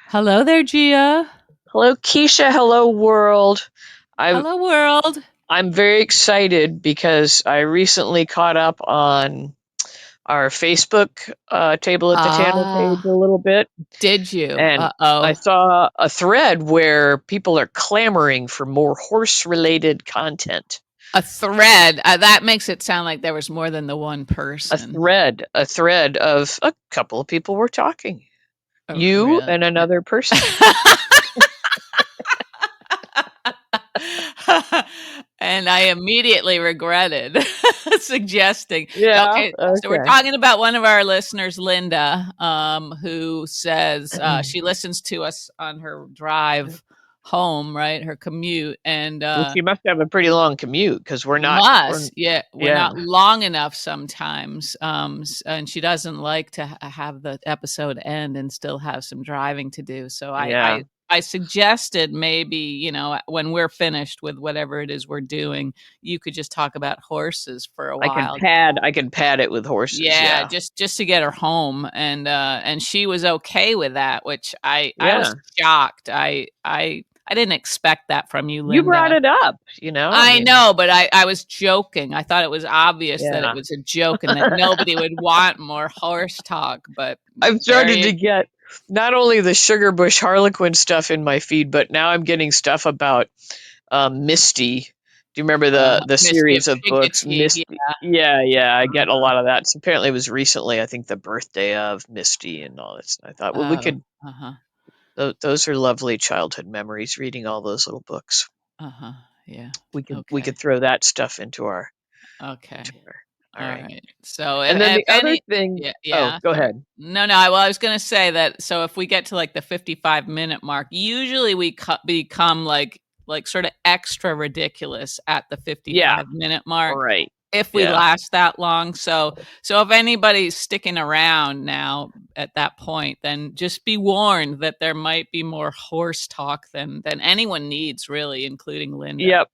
Hello there, Gia. Hello, Keisha. Hello, world. I, Hello, world. I'm very excited because I recently caught up on our Facebook table at the channel page a Ah, little bit, did you? and I Uh-oh. saw a thread where people are clamoring for more horse-related content. A thread. That makes it sound like there was more than the one A person. thread, a thread of a couple of people were talking. Oh, You really? and another person. And I immediately regretted suggesting. Yeah. Okay, so we're Okay. talking about one of our listeners, Linda, who says she listens to us on her drive home, right? Her commute, and Well, she must have a pretty long commute because we're not. We're, yeah, we're yeah. not long enough sometimes, and she doesn't like to have the episode end and still have some driving to do. So Yeah. I suggested maybe, when we're finished with whatever it is we're doing, you could just talk about horses for a while. I can pad it with horses, Yeah, yeah. just to get her home, and she was okay with that, which I was Yeah. shocked. I didn't expect that from you, You brought Linda. it up, I I mean, know, but I was joking. I thought it was obvious that it yeah. was a joke and that nobody would want more horse talk, but I've there started to you get not only the Sugar Bush Harlequin stuff in my feed, but now I'm getting stuff about Misty. Do you remember the Misty of series of books, Chincoteague, Misty? Yeah, yeah, I get a uh-huh. lot of that. So apparently it was recently, I think the birthday of Misty and all this. I thought, well, we Oh, could uh-huh, those are lovely childhood memories reading all those little books. uh-huh, yeah, We okay, could throw that stuff into our okay, to our all all right. right. So And then if the other any thing, yeah, oh, yeah, go sorry. ahead. No, no, well, I was gonna say that, so if we get to, like, the 55-minute mark, usually we become, like, sorta extra ridiculous at the Yeah, 55-minute mark. right. If we Yeah. last that long. So if anybody's sticking around now at that point, then just be warned that there might be more horse talk than anyone needs, really, including Linda. Yep.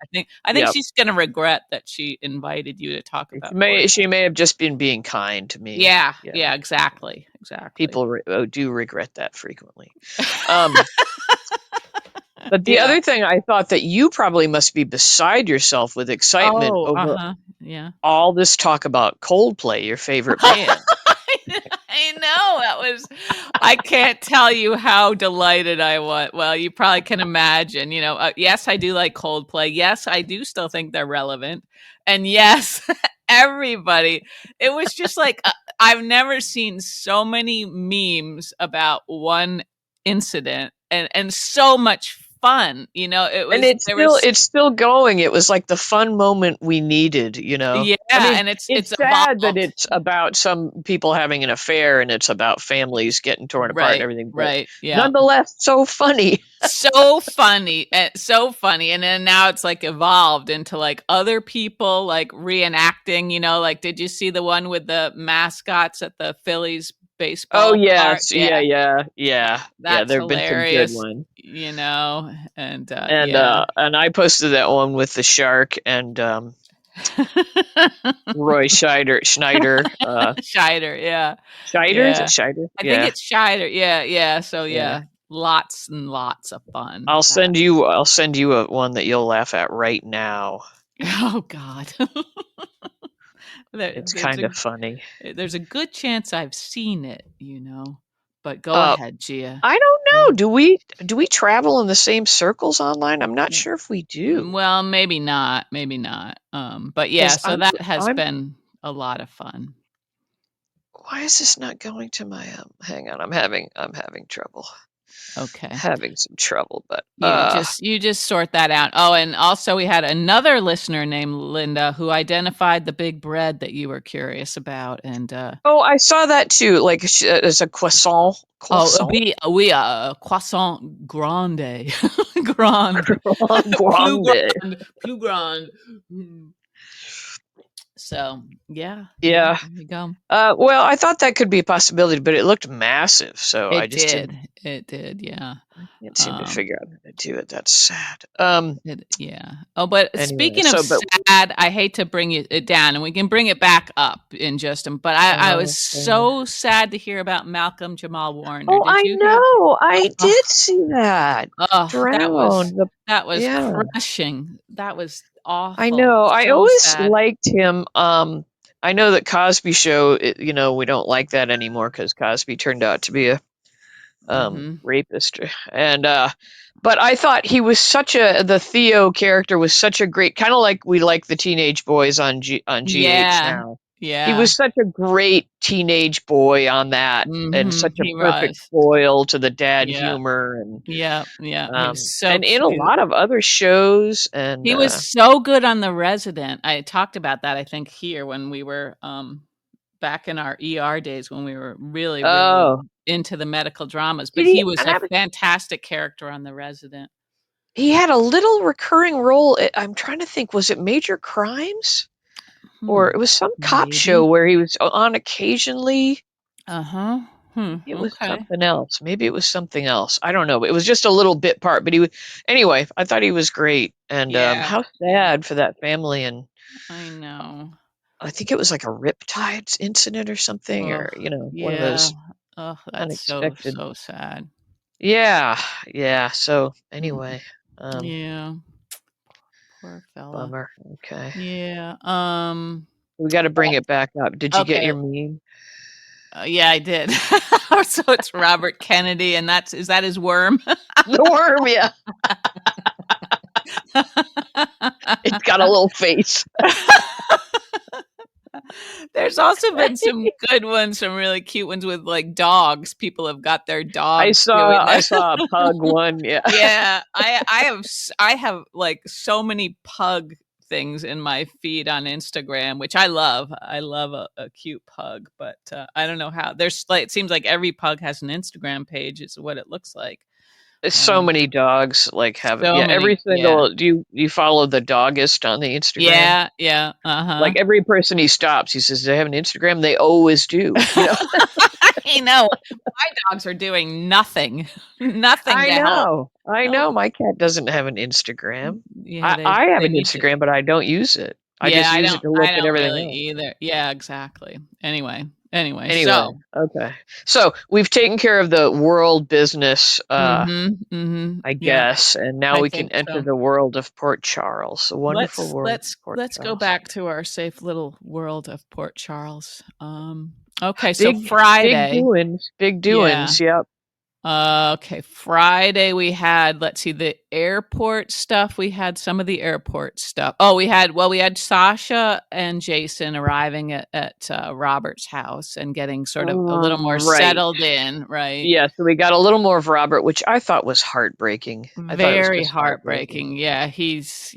I think Yep. she's gonna regret that she invited you to talk about horse. She may have just been being kind to me. Yeah, Yeah. yeah, exactly, exactly. People do regret that frequently. Um, but the Yeah. other thing I thought that you probably must be beside yourself with excitement Oh, over uh-huh, yeah. all this talk about Coldplay, your favorite band. I know, that was I can't tell you how delighted I was. Well, you probably can imagine, yes, I do like Coldplay. Yes, I do still think they're relevant. And yes, everybody, it was just like, I've never seen so many memes about one incident and so much fun. And There was it's still going. It was like the fun moment we needed. yeah, I mean, and it's it's sad that evolved. it's about some people having an affair and it's about families getting torn apart and Right, everything, but right, yeah. nonetheless, so funny. So funny, and then now it's, like, evolved into, like, other people, like, reenacting, like, did you see the one with the mascots at the Phillies Oh baseball park? yes, Yeah, yeah. that's There have been some good hilarious, ones, and, yeah. and I posted that one with the shark and Roy Schneider. Scheider, yeah, Scheider, is it yeah. Scheider? I think Yeah, it's Scheider, yeah, yeah, so, yeah. yeah, lots and lots of fun with that. I'll send you a one that you'll laugh at right now. Oh god. There It's there's kind a of funny. there's a good chance I've seen it, but go Uh, ahead, Gia. I don't Go know. Do we travel in the same circles online? I'm not mm, sure if we do. well, maybe not, but yeah, Because so that has I'm been a lot of fun. why is this not going to my hang on, I'm having trouble. Okay. Having some trouble, but You just sort that out. Oh, and also we had another listener named Linda who identified the big bread that you were curious about, and, oh, I saw that too. Like as a croissant, oh, croissant, we croissant grande. Grand. Plus grande. grande, plus grande. Mm. So, yeah, yeah, Yeah. there you go. Well, I thought that could be a possibility, but it looked massive, so I It just did. didn't. It did, yeah. Can't seem to Um, figure out how to do it. That's sad. yeah. Oh, but Anyway, speaking of but sad, I hate to bring it down, and we can bring it back up in just a. But I was okay. so sad to hear about Malcolm Jamal Warner. Oh, Did I you hear? know. I Oh, did see that. oh, Drowned. that was Yeah, crushing. That was I awful. know. I So always sad. liked him. I know that Cosby Show, we don't like that anymore because Cosby turned out to be a Hmm. rapist, and but I thought he was the Theo character was such a great, kind of like we like the teenage boys on GH Yeah, now. He yeah. was such a great teenage boy on that, and Hmm. such a He perfect was. foil to the dad Yeah, humor, and yeah, yeah. He was so and in a cute. lot of other shows, and He was so good on The Resident. I talked about that, I think, here when we were back in our ER days when we were really, really oh, into the medical dramas. But did he he? was And a fantastic character on The Resident. he had a little recurring role. I'm trying to think, was it Major Crimes? Or it was some cop show Maybe. where he was on occasionally. Uh-huh. It was Okay. something else. Maybe it was something else. I don't know. It was just a little bit part, but anyway, I thought he was great. And Yeah. how Yeah. sad for that family. And I know. I think it was like a riptide incident or something, Oh, or one of yeah. those Oh, that's so, unexpected. so sad. Yeah, yeah. So Mm, anyway, yeah. Poor fella. bummer. Okay, Yeah. we got to bring it back up. Did you get Okay. your meme? Yeah, I did. So it's Robert Kennedy, and is that his worm? The worm, yeah. It's got a little face. There's also been some good ones, some really cute ones with like dogs. People have got their I dogs saw doing I that. saw a pug one. Yeah. Yeah, I have like so many pug things in my feed on Instagram, which I love. I love a cute pug, but I don't know how. There's like it seems like every pug has an Instagram page. Is what it looks like. So many dogs have it. So Yeah, every many. Yeah, single. Do you follow the doggist on the Instagram? yeah, yeah. Uh-huh. Like every person he stops, he says, "Do they have an Instagram?" They always do. I know. My dogs are doing nothing. Nothing I to help. know. I Help. know. My cat doesn't have an Instagram. Yeah, I have they an need to. Instagram, but I don't use it. I Yeah, just use it to look I at don't everything really else. either. Yeah, exactly. Anyway, Anyway, so okay. So we've taken care of the world business, mhm, mhm. I Yeah, guess, and now I we can think enter so. the world of Port Charles, the wonderful Let's world of let's Port let's go Charles. back to our safe little world of Port Charles. Okay, so Big Friday. doings, big Yeah. doings. Yep. Okay, Friday we had, let's see, the airport stuff. We had some of the airport stuff. Oh, we had Sasha and Jason arriving at Robert's house and getting sort of a little more Right. settled in, right? Yeah, so we got a little more of Robert, which I thought was heartbreaking. I thought it was Very just heartbreaking. heartbreaking. Yeah,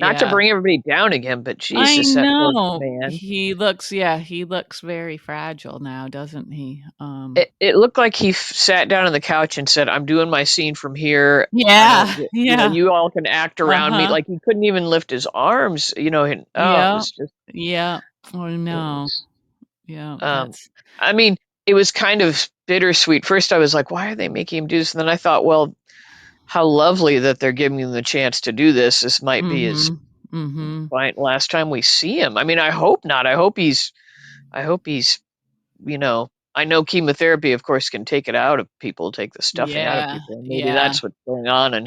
Not to yeah. bring everybody down again, but I Jesus, that poor know. man. He looks very fragile now, doesn't he? It looked like he sat down on the couch and said, "I'm doing my scene from here. I don't, Yeah, yeah. you all can act around me." Uh-huh. Like he couldn't even lift his arms. And, it Yeah. was just, Yeah. I it know. was. Yeah, Um, that's I mean, it was kind of bittersweet. First, I was like, "Why are they making him do this?" And then I thought, well, how lovely that they're giving him the chance to do this. This might be his mhm. Mhm. last time we see him. I mean, I hope not. I hope he's, I know chemotherapy, of course, can take it out of people, take the stuffing out of Yeah. people, and maybe Yeah. that's what's going on, and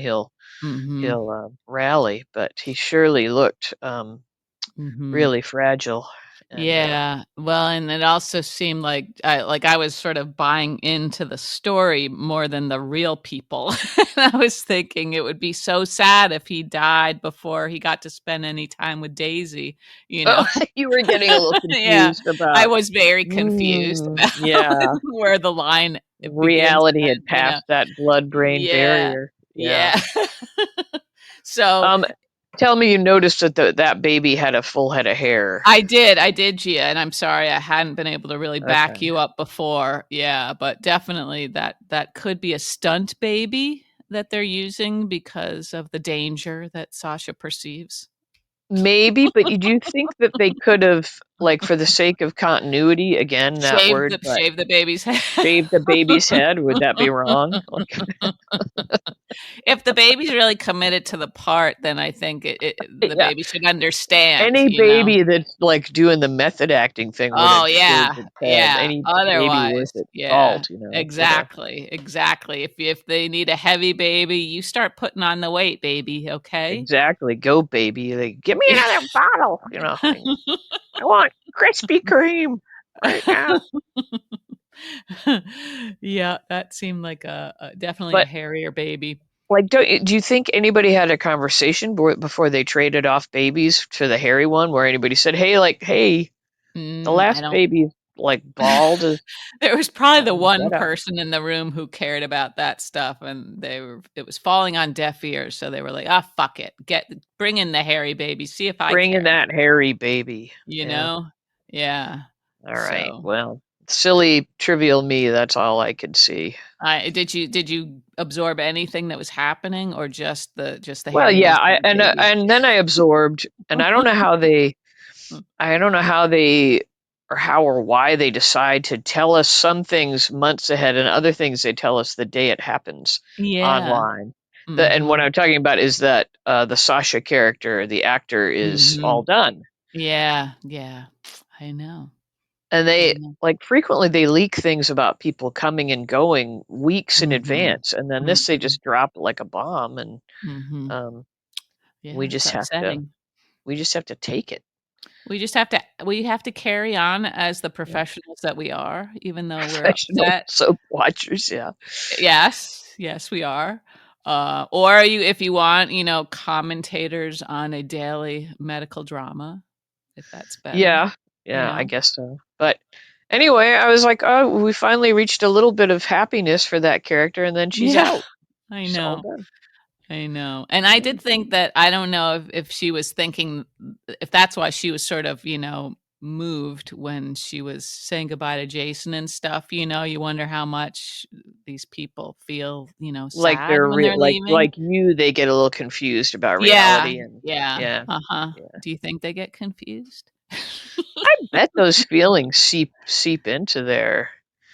Mhm. he'll rally. But he surely looked Mhm. really fragile, and Yeah. Well, and it also seemed like I was sort of buying into the story more than the real people. I was thinking it would be so sad if he died before he got to spend any time with Daisy, you know? oh, you were getting a little Yeah. confused I about. was very confused about Yeah, where the line begins reality and had ends, you know? passed that blood-brain Yeah. barrier. Yeah. Yeah. So Um, Tell me you noticed that that baby had a full head of hair. I did, Gia, and I'm sorry I hadn't been able to really back Okay. you up before. Yeah, but definitely that could be a stunt baby that they're using because of the danger that Sasha perceives. Maybe, but you do think that they could have, like, for the sake of continuity, again, that word, but Shave the baby's head. shave the baby's head? Would that be wrong? Like, if the baby's really committed to the part, then I think the Yeah. baby should understand, Any you know? baby that's, like, doing the method acting thing Oh, wouldn't deserve yeah, its head. yeah, Any baby worth otherwise, its yeah, salt, would have. exactly, exactly. If they need a heavy baby, you start putting on the weight, baby, okay? Exactly. Go, baby. Like, "Give me another bottle," "I want Krispy Kreme right now." Yeah, that seemed like definitely a But, hairier baby. like, do you think anybody had a conversation before they traded off babies to the hairy one where anybody said, "Hey, like, hey, the I last don't baby's, like, bald as There was probably the one get out." person in the room who cared about that stuff, and it was falling on deaf ears, so they were like, "Ah, fuck it. Bring in the hairy baby, see if I Bring in care." that hairy baby. You Yeah. know? Yeah. Alright. So, Well, silly, trivial me, that's all I could see. I did you absorb anything that was happening or just the Well, yeah, hairiness of the baby? and then I absorbed, and I don't know how they or how or why they decide to tell us some things months ahead and other things they tell us the day it happens Yeah. online. And what Mhm. I'm talking about is that the Sasha character, the actor, is all Mhm. done, Yeah, yeah. I know. and I they know. like frequently they leak things about people coming and going weeks in Mhm. advance, and then this they Mhm. just drop like a bomb, and Mhm. um, we Yeah, it's just have to upsetting. take it. We have to carry on as the Yeah. professionals that we are, even though we're Professional upset. soap watchers, yeah. Yes, yes, we are. Or if you want, commentators on a daily medical drama, if that's better, Yeah, you yeah, I know? guess so. But anyway, I was like, "Oh, we finally reached a little bit of happiness for that character, and then she's Yeah, out. I She's all know. done." I know. And I Yeah. did think that I don't know if she was thinking if that's why she was sort of, moved when she was saying goodbye to Jason and stuff, you wonder how much these people feel, Like sad they're when they're leaving. like you, they get a little confused about Yeah, reality, and yeah, yeah, uh-huh. yeah. Do you think they get confused? I bet those feelings seep into their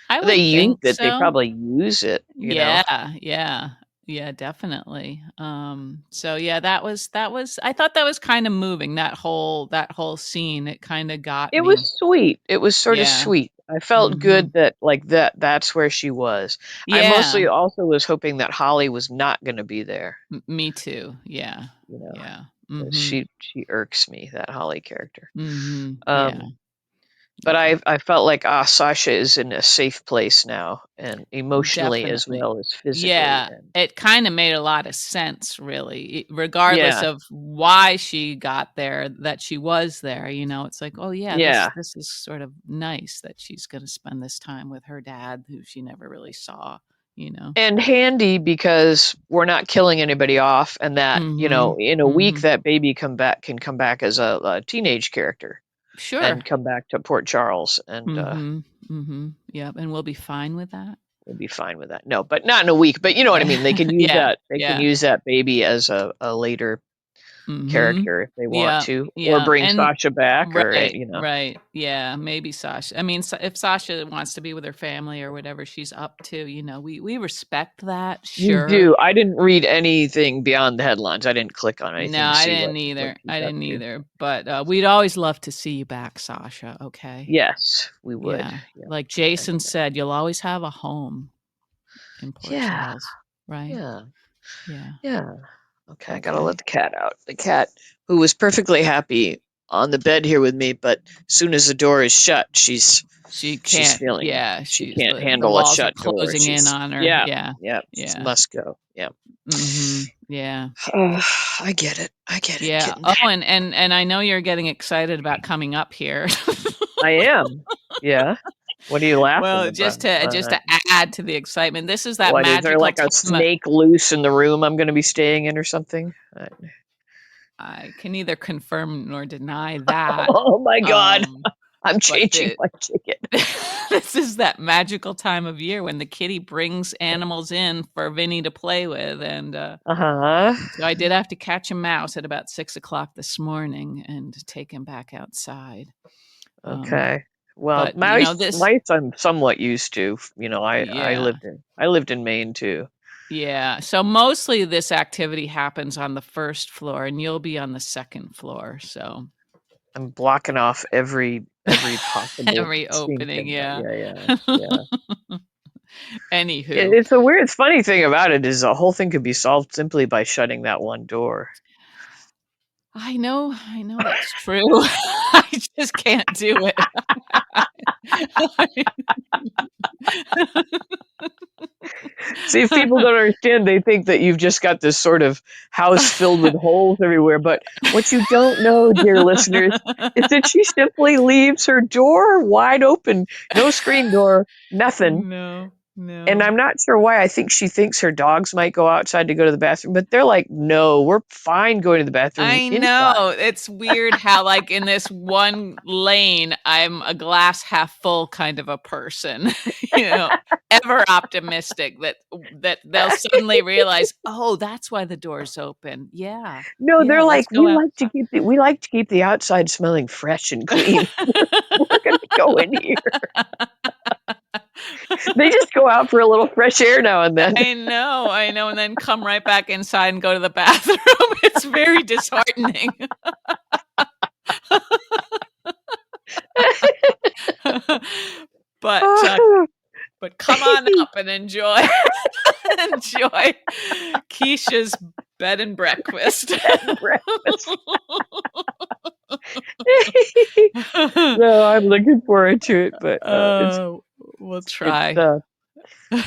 I they would use think it, they so. probably use it, you know? Yeah, yeah. Yeah, definitely. So yeah, that was I thought that was kind of moving, that whole scene. It kind of got It me. was sweet. It was sorta Yeah. sweet. I felt good Mhm. that, like, that's where she was. I Yeah. mostly also was hoping that Holly was not gonna be there, Me too. Yeah. you know? Yeah. 'Cause Mhm. she irks me, that Holly character. Mhm. Yeah. Um, but Yeah. I felt like, Sasha is in a safe place now, and emotionally as Definitely. well as physically, Yeah, and it kinda made a lot of sense, really, regardless yeah, of why she got there, that she was there, it's like, "Oh, yeah, this yeah, this is sort of nice that she's gonna spend this time with her dad, who she never really saw," you know? and handy because we're not killing anybody off, and that, Mhm. in a week, Mhm. that baby can come back as a teenage character and Sure. come back to Port Charles, and, Mhm. Mhm. Yep, and we'll be fine with that? we'll be fine with that. No, but not in a week, but you know what I mean, Yeah, they can yeah. use that baby as a later Mhm. character if they want Yeah, to, or yeah, bring and Sasha back, or, right, right, yeah, maybe Sasha I mean, if Sasha wants to be with her family or whatever she's up to, we respect that, You sure. do. I didn't read anything beyond the headlines. I didn't click on No, anything to I see didn't what either, she's I up didn't to. either, but, we'd always love to see you back, Sasha, okay? Yes, we would. Yeah, Yeah, like I Jason know that. said, "You'll always have a home in Port Yeah, Charles," right? yeah, Yeah, yeah. Okay, I gotta let okay. the cat out. The cat, who was perfectly happy on the bed here with me, but as soon as the door is shut, She she's can't feeling yeah, she she's can't the handle a walls are shut door. closing in She's on her, yeah, yeah, yeah, yeah, must go. Yeah. mhm, yeah. I get it. I get it, Yeah. kitten. Oh, and I know you're getting excited about coming up here. I am. Yeah. What are you laughing Well, about? just to add to the excitement, this is that What is there magical like a time snake loose in the room I'm going to be staying in or something? I can neither confirm nor deny that, Oh my God. um, I'm but changing my ticket. this is that magical time of year when the kitty brings animals in for Vinny to play with, and, Uh-huh. so I did have to catch a mouse at about 6 o'clock this morning and take him back outside, um, Okay. Well, but, this mice I'm somewhat used to. I yeah. lived in Maine too. Yeah. So mostly this activity happens on the first floor, and you'll be on the second floor. So I'm blocking off every possible every chink opening, in that. yeah. Yeah. Anywho, It's funny thing about it is the whole thing could be solved simply by shutting that one door. I know that's true. I just can't do it. See, if people don't understand, they think that you've just got this sort of house filled with holes everywhere. But what you don't know, dear listeners, is that she simply leaves her door wide open, no screen door, nothing. No, And no. I'm not sure why. I think she thinks her dogs might go outside to go to the bathroom, but they're like, no, we're fine going to the bathroom I inside. know. It's weird how, like, in this one lane, I'm a glass half full kind of a person, you know, ever optimistic that they'll suddenly realize, "Oh, that's why the door's open. Yeah. No, Yeah, they're let's like, go outside." we like to keep the outside smelling fresh and clean. We're gonna go in here. They just go out for a little fresh air now and then. I know, and then come right back inside and go to the bathroom. It's very disheartening. But, but come on up and enjoy enjoy Keisha's bed and breakfast. Breakfast. No, I'm looking forward to it, but We'll it's try.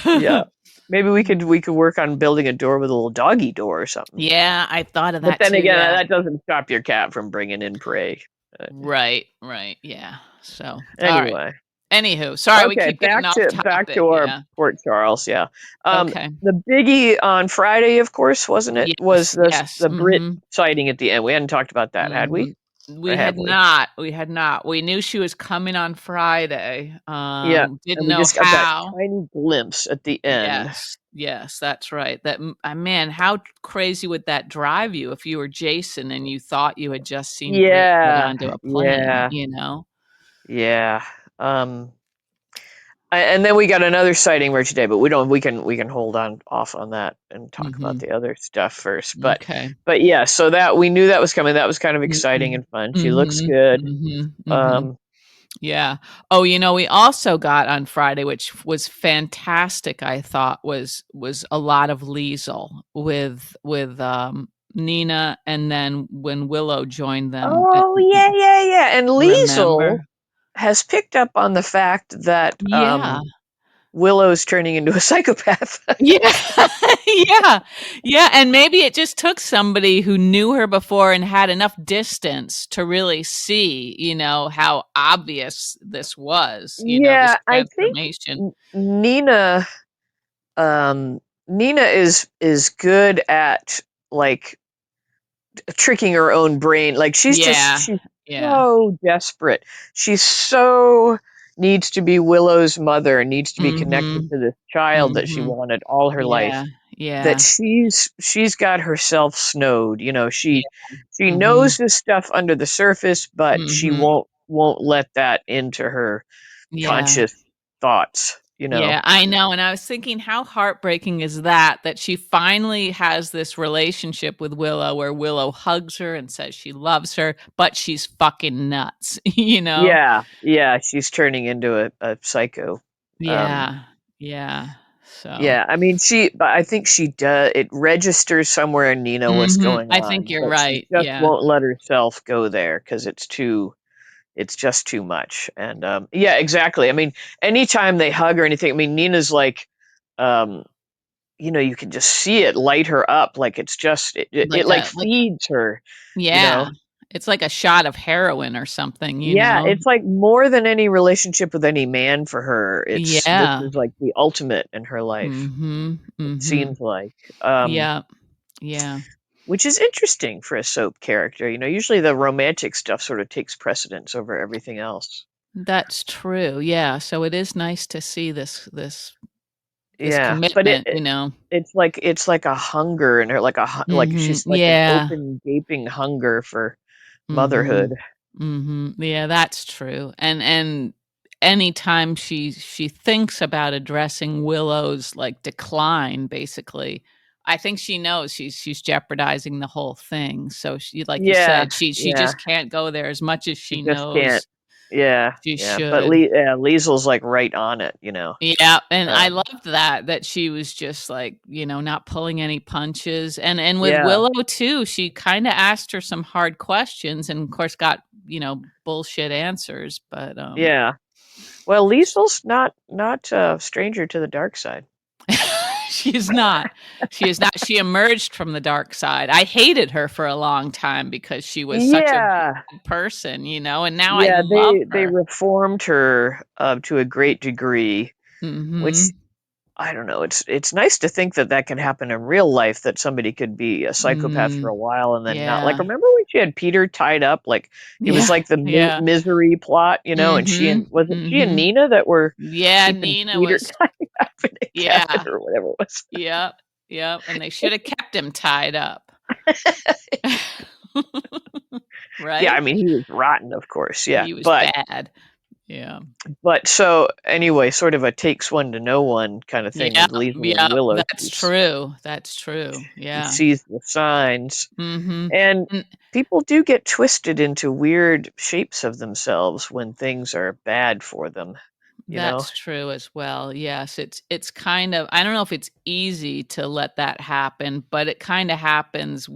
yeah. Maybe we could work on building a door with a little doggy door or something. Yeah, I thought of But that then too, again, yeah. that doesn't stop your cat from bringing in prey. Right, yeah. So, alright. Anyway, Anywho, sorry, we okay, keep getting off back topic, to our yeah. Port Charles. Yeah, Okay. the biggie on Friday, of course, wasn't it? Was Yes, yes, the Brit mhm. sighting at the end? We hadn't talked about that, had we? Mhm. Or have we? We had not. We knew she was coming on Friday, Yeah, didn't and we know just got that how. tiny glimpse at the end. Yes, that's right. Man, how crazy would that drive you if you were Jason and you thought you had just seen Britt get Yeah, onto a plane, yeah, you know? yeah. Um, and then we got another sighting where today, but we don't. We can hold on off on that and talk about Mhm. the other stuff first. Okay. But yeah, so that we knew that was coming. That was kind of exciting Mhm. and fun. She looks Mhm. good. Mhm. Mhm. Um, Yeah. Oh, we also got on Friday, which was fantastic, I thought, was a lot of Liesl with Nina, and then when Willow joined them, oh yeah. And Liesl remember? has picked up on the fact that Yeah. Willow's turning into a psychopath. Yeah. Yeah. Yeah, and maybe it just took somebody who knew her before and had enough distance to really see, how obvious this was, this Yeah, I think transformation. Nina Nina is good at like tricking her own brain. Like Yeah. she's Yeah. so desperate. She's so needs to be Willow's mother and needs to be connected Mhm. to this child that she Mhm. wanted all her life. Yeah. That Yeah. she's got herself snowed. Yeah. She knows Mhm. this stuff under the surface, but she Mhm. won't let that into her Yeah. conscious thoughts. Yeah, I know, and I was thinking how heartbreaking is that she finally has this relationship with Willow where Willow hugs her and says she loves her, but she's fucking nuts, you know? Yeah, she's turning into a psycho. Um, Yeah. Yeah. So, yeah, I mean, but I think she does. It registers somewhere in Nina what's going I think on, you're but she right. just Yeah. won't let herself go there because it's just too much. And yeah, exactly. I mean, anytime they hug or anything, I mean, Nina's like, um, you can just see it light her up, like it's just it Like like a like feeds her, you Yeah. know. It's like a shot of heroin or something, you Yeah, know? it's like more than any relationship with any man for her. This Yeah. is like the ultimate in her life. Mhm. It Mhm. seems like, um, Yeah. Yeah. which is interesting for a soap character. Usually the romantic stuff sort of takes precedence over everything else. That's true. Yeah. So it is nice to see this Yeah, but commitment, you know? it's like a hunger in her, like Mhm. she's like an Yeah. open, gaping hunger for motherhood. Mhm. Mhm. Yeah, that's true. And anytime she thinks about addressing Willow's like decline, basically, I think she knows she's jeopardizing the whole thing. So she, like you Yeah, said, she yeah. just can't go there as much as She she just can't. knows Yeah, she yeah. But should. Liesl's like right on it, you know. Yeah, and I Um, loved that she was just like, not pulling any punches. And with yeah, Willow too, she kind of asked her some hard questions and of course got, bullshit answers, but yeah. Well, Liesl's not a stranger to the dark side. she is not. She is not. She emerged from the dark side. I hated her for a long time because she was such a Yeah, bad person, and now I yeah. love They her. reformed her to a great degree, which Mhm. I don't know. It's nice to think that that can happen in real life. That somebody could be a psychopath for Mm. a while and then not. Like, Yeah. remember when she had Peter tied up? Like it was Yeah. like the Yeah. misery plot, you know. And Mhm. was it she and Mhm. Nina that were Yeah, keeping Nina Peter was tied up in a cabin yeah. or whatever it was. Yep. Yep, and they should have kept him tied up. Yeah, I Right? mean he was rotten, of course. Yeah, He was bad. Yeah. but so anyway, sort of a takes one to know one kind of thing Yeah, with Liesl and yeah, Willow. that's true. That's true. She Yeah. sees the signs. Mhm. And And people do get twisted into weird shapes of themselves when things are bad for them, you know? that's true as well. Yes, it's kind of, I don't know if it's easy to let that happen, but it kind of happens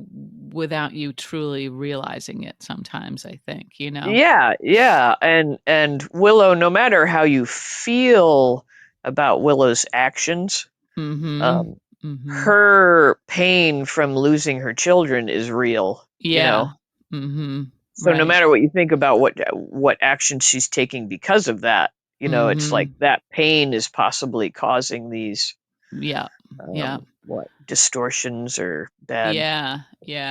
without you truly realizing it sometimes, I think, you know? Yeah, yeah. And Willow, no matter how you feel about Willow's actions, Mhm. um, Mhm. her pain from losing her children is real, you know? Yeah. Mhm. So no Right. matter what you think about what action she's taking because of that, you know, it's like Mhm. that pain is possibly causing these Yeah. Yeah. what distortions or bad Yeah.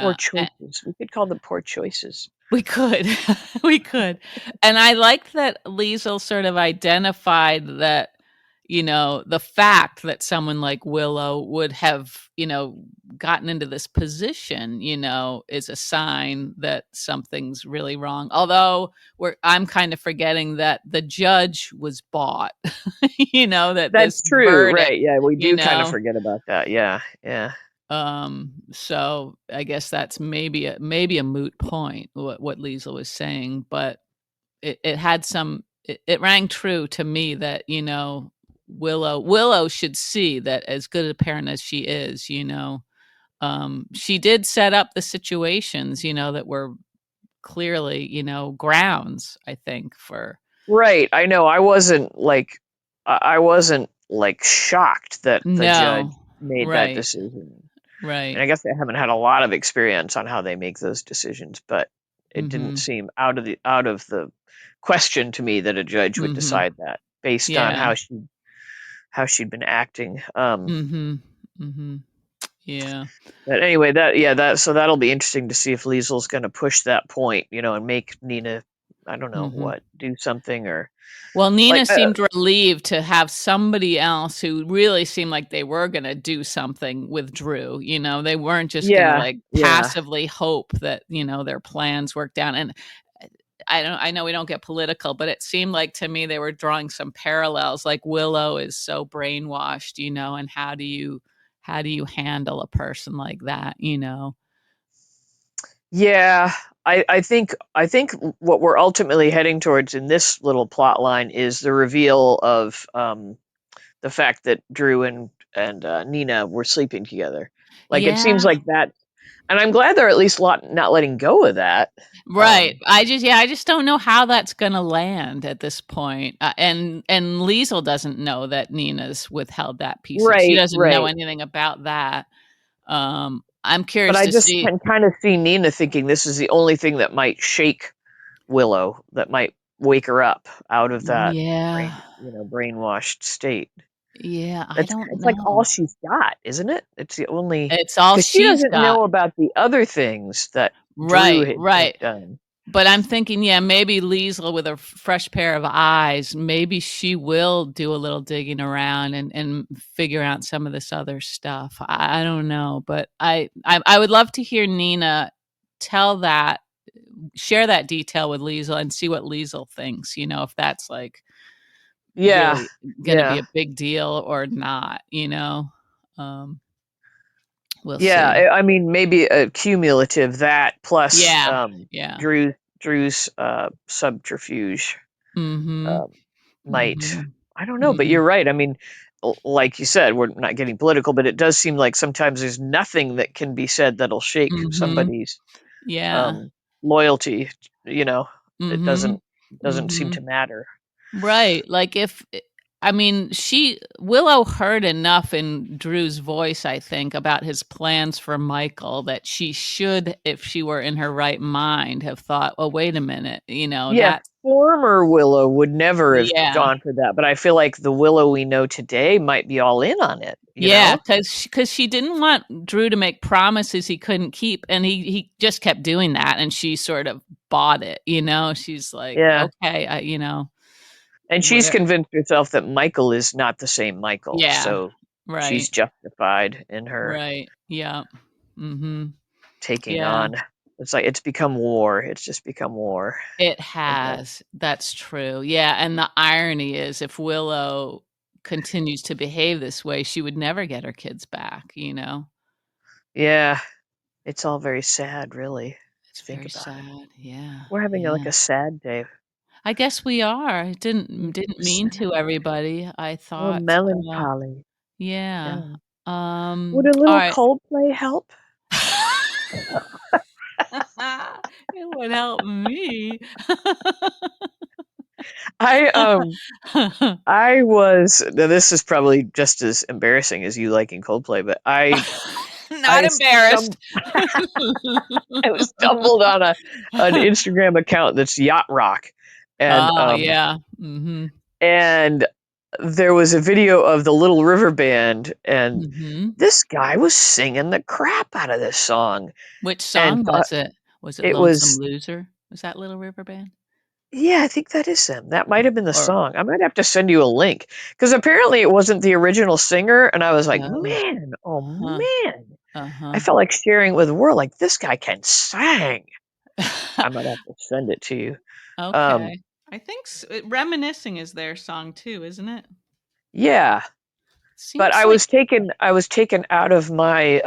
poor Yeah. choices. We could call them poor choices. We could. We could. And I like that Liesl sort of identified that, the fact that someone like Willow would have, gotten into this position, is a sign that something's really wrong. Although I'm kind of forgetting that the judge was bought, that That's this true, verdict, right? Yeah, we you do kind of know, forget about that. Yeah, yeah, so I guess that's maybe a moot point what Liesl was saying, but it had it rang true to me that, Willow should see that as good a parent as she is, she did set up the situations, that were clearly, grounds, I think, for right. I know. I wasn't like shocked that the judge no. made that Right. decision. And Right. I guess I haven't had a lot of experience on how they make those decisions, but it didn't Mhm. seem out of the question to me that a judge would Mhm. decide that based on Yeah. how she'd been acting. Mhm. Mhm. Yeah. But anyway, that so that'll be interesting to see if Liesl's going to push that point, you know, and make Nina, I don't know Mhm. what, do something or Well, like, Nina seemed relieved to have somebody else who really seemed like they were gonna do something with Drew, they weren't just gonna, yeah, like, yeah, passively hope that, their plans worked out, and I know we don't get political, but it seemed like to me they were drawing some parallels, like Willow is so brainwashed, and how do you handle a person like that, you know? yeah. I think what we're ultimately heading towards in this little plot line is the reveal of the fact that Drew and Nina were sleeping together. Like it seems Yeah. like that, and I'm glad they're at least not letting go of that. Right. I just don't know how that's gonna land at this point. And Liesl doesn't know that Nina's withheld that piece of she Right, doesn't know right. anything about that. I'm But curious I to just see. can kind of see Nina thinking this is the only thing that might shake Willow, that might wake her up out of that Yeah. brainwashed state. Yeah, I It's don't it's like all know. she's got, isn't it? It's the only It's all because she she's doesn't got. know about the other things that Drew Right, had right. done. But I'm thinking, yeah, maybe Liesl with a fresh pair of eyes, maybe she will do a little digging around and figure out some of this other stuff. I don't know, but I would love to hear Nina tell that, share that detail with Liesl and see what Liesl thinks. If that's like, Yeah. really gonna be Yeah. a big deal or not, you know? Um, we'll Yeah, see. I mean, maybe a cumulative that plus Yeah, yeah. Drew's subterfuge Mhm, um, might. mhm, I don't know, but mhm, you're right. I mean, like you said, we're not getting political, but it does seem like sometimes there's nothing that can be said that'll shake mhm. somebody's Yeah. um, loyalty. You know, it Mhm, doesn't seem to mhm. matter. Right, like, if I mean, Willow heard enough in Drew's voice, I think, about his plans for Michael that she should, if she were in her right mind, have thought, "Oh, wait a minute," you know, Yeah, that former Willow would never have yeah. gone for that, but I feel like the Willow we know today might be all in on it. You Yeah, know? because she didn't want Drew to make promises he couldn't keep, and he just kept doing that, and she sort of bought it, you know? She's like, Yeah. "Okay, you know, And she's what convinced herself that Michael is not the same Michael, yeah, so she's right, justified in her right, yeah, mhm, taking yeah, on. It's like it's become war. It's just become war. it And that, has, that's true, yeah, and the irony is if Willow continues to behave this way, she would never get her kids back, you know? yeah, it's all very sad, really, if It's you think very about it. sad, yeah, We're having like yeah. a sad day. I guess we are. I didn't mean Sad. to everybody. I Oh, thought, melancholy. yeah. Yeah. Would a All little right. Coldplay help? It would help me. I I was now this is probably just as embarrassing as you liking Coldplay, but Not I embarrassed. I stumbled on a an Instagram account that's yacht rock, and Oh, yeah. Mhm. and there was a video of the Little River Band, and Mhm. this guy was singing the crap out of this song, Which and song was it? Was it it Lonesome was Loser? Was that Little River Band? yeah, I think that is them. That might have been the Or song. I might have to send you a link because apparently it wasn't the original singer, and I was like, oh, man, oh huh. man, I Uh-huh. felt like sharing it with the world. Like this guy can sing. I might have to send it to you. Um, Okay. I think Reminiscing is their song too, isn't it? yeah, but Seems like I was taken out of my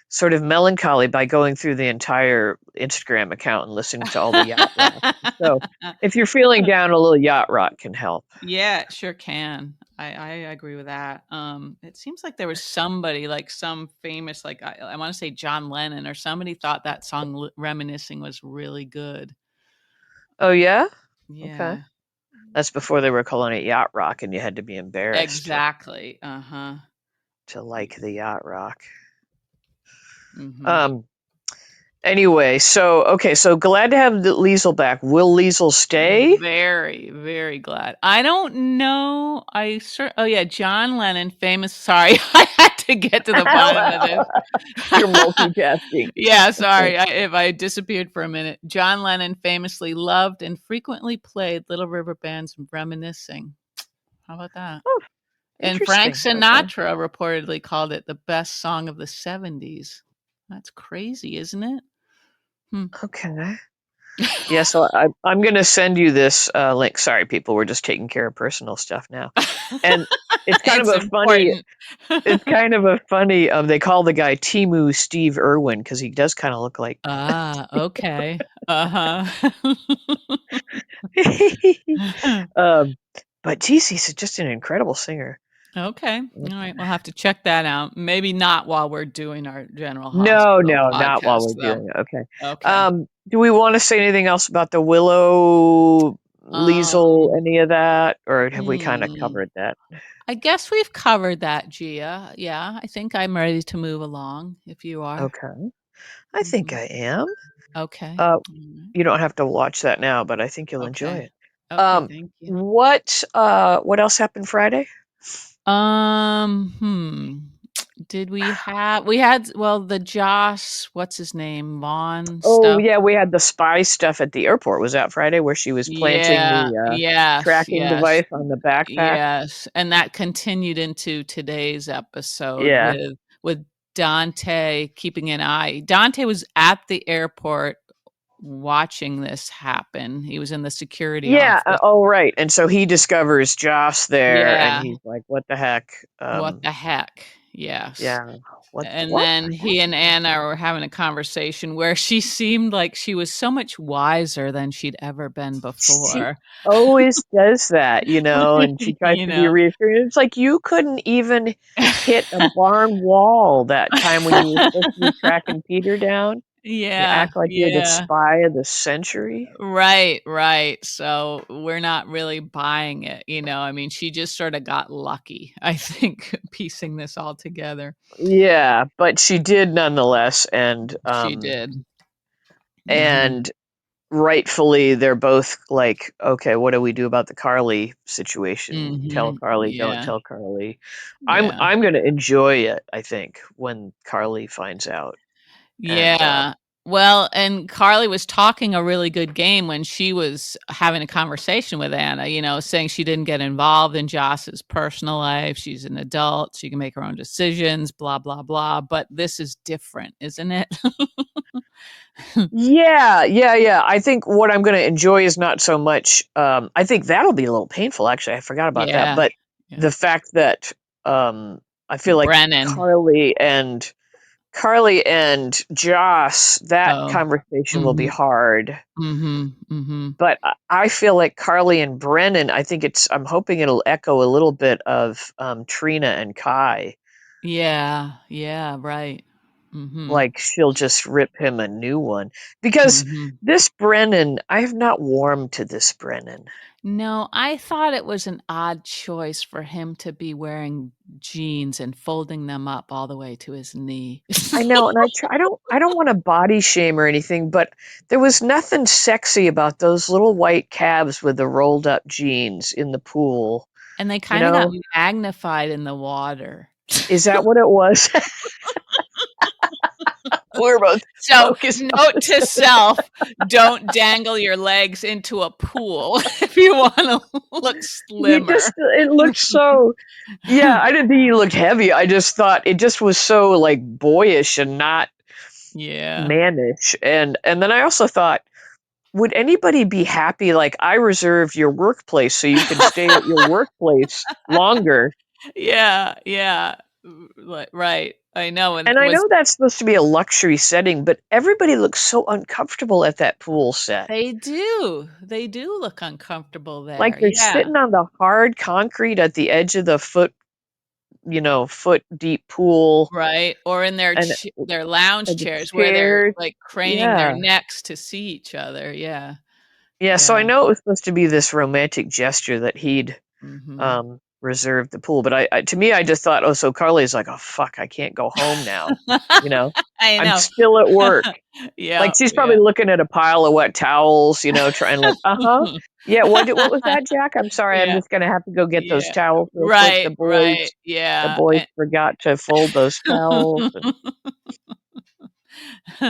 sort of melancholy by going through the entire Instagram account and listening to all the yacht rock. So if you're feeling down, a little yacht rock can help. Yeah, it sure can. I agree with that. It seems like there was somebody, like some famous, like I want to say John Lennon or somebody thought that song "Reminiscing" was really good. Oh yeah, okay. Yeah, That's before they were calling it yacht rock, and you had to be embarrassed exactly. Uh-huh. to like the yacht rock. Mm-hmm. Um. Anyway, so okay, so glad to have the Liesl back. Will Liesl stay? Very, very glad. I don't know. Oh yeah, John Lennon, famous. Sorry, I had to get to the bottom of this. You're multitasking. Yeah, sorry if I disappeared for a minute. John Lennon famously loved and frequently played Little River Band's "Reminiscing." How about that? Oh, And Frank interesting. Okay. Sinatra reportedly called it the best song of the '70s. That's crazy, isn't it? Hmm. Okay. Yeah, so I'm going to send you this link. Sorry, people, we're just taking care of personal stuff now. And it's kind of It's a funny, important. they call the guy Timu Steve Irwin because he does kind of look like. Ah, okay. Uh-huh. um, but geez, he's just an incredible singer. Okay. All right. We'll have to check that out. Maybe not while we're doing our General No, Hospital no, not while podcast, we're though. doing it. Okay. Okay. Do we want to say anything else about the Willow, Liesl, Um, any of that, or have we kind of hmm. covered that? I guess we've covered that, Gia. Yeah, I think I'm ready to move along if you are. Okay, I think Mhm. I am. Okay. Uh, Alright. you don't have to watch that now, but I think you'll enjoy Okay. it. Okay, thank you. What else happened Friday? Hmm. Did we had well, the Josh, what's his name, Vaughn Oh stuff. yeah, we had the spy stuff at the airport. Was that Friday where she was planting Yeah, the yes, tracking yes, device on the backpack? yes, and that continued into today's episode Yeah. with Dante keeping an eye. Dante was at the airport watching this happen. He was in the security Yeah. office. Oh, right. And so he discovers Joss there, and Yeah. he's like, "What the heck?" What the heck? Yes. Yeah. What? And What? then he and Anna were having a conversation where she seemed like she was so much wiser than she'd ever been She before. always does that, and she tries You to be know? reassuring. It's like you couldn't even hit a barn wall that time when you were supposed to be tracking Peter down. You Yeah, act like you're the yeah. spy of the century. Right, right. So we're not really buying it, I mean, she just sort of got lucky, I think, piecing this all together. Yeah, but she did nonetheless, and She um, did. Mhm. and rightfully they're both like, okay, what do we do about the Carly situation? Tell Mhm. Carly, don't Yeah. tell Carly. I'm Yeah. I'm gonna enjoy it, I think, when Carly finds out. And Yeah. Well, and Carly was talking a really good game when she was having a conversation with Anna, saying she didn't get involved in Joss's personal life. She's an adult. She can make her own decisions, blah, blah, blah. But this is different, isn't it? yeah, yeah, yeah. I think what I'm gonna enjoy is not so much I think that'll be a little painful, actually. I forgot about that. Yeah. But Yeah. the fact that I feel like Brennan. Carly and Joss, that Oh. conversation will be Mhm. hard. Mhm. Mhm. But I feel like Carly and Brennan, I'm hoping it'll echo a little bit of Trina and Kai. Yeah. Yeah, right. Mhm. Like she'll just rip him a new one. Because Mhm. this Brennan, I have not warmed to this Brennan. No, I thought it was an odd choice for him to be wearing jeans and folding them up all the way to his knee. I know, and I don't want to body shame or anything, but there was nothing sexy about those little white calves with the rolled up jeans in the pool. And they You kinda got know, magnified in the water. is that what it was? We're both So, focused on note this. to self, don't dangle your legs into a pool if you wanna look slimmer. It looked so, yeah, I didn't think he looked heavy. I just thought it just was so like boyish and not Yeah. mannish. And then I also thought, would anybody be happy? Like, I reserved your workplace so you can stay at your workplace longer. Yeah, yeah. Right. I know, and And I was know that's supposed to be a luxury setting, but everybody looks so uncomfortable at that pool set. they do look uncomfortable Like there, they're yeah. sitting on the hard concrete at the edge of the foot deep pool, Right, or in and their lounge the chairs where they're, chairs. like, craning their Yeah. necks to see each other, yeah, Yeah, so I yeah, know it was supposed to be this romantic gesture that he'd mhm. reserved the pool, but to me, I just thought, oh, so Carly's like, oh fuck, I can't go home now. You know, I I'm know. still at work. Like Yeah, she's probably yeah. looking at a pile of wet towels, trying like, uh huh, yeah. What was that, Jack? I'm sorry, I'm Yeah, just gonna have to go get those yeah. towels real quick. Right, right, The yeah, boys forgot to fold those towels, and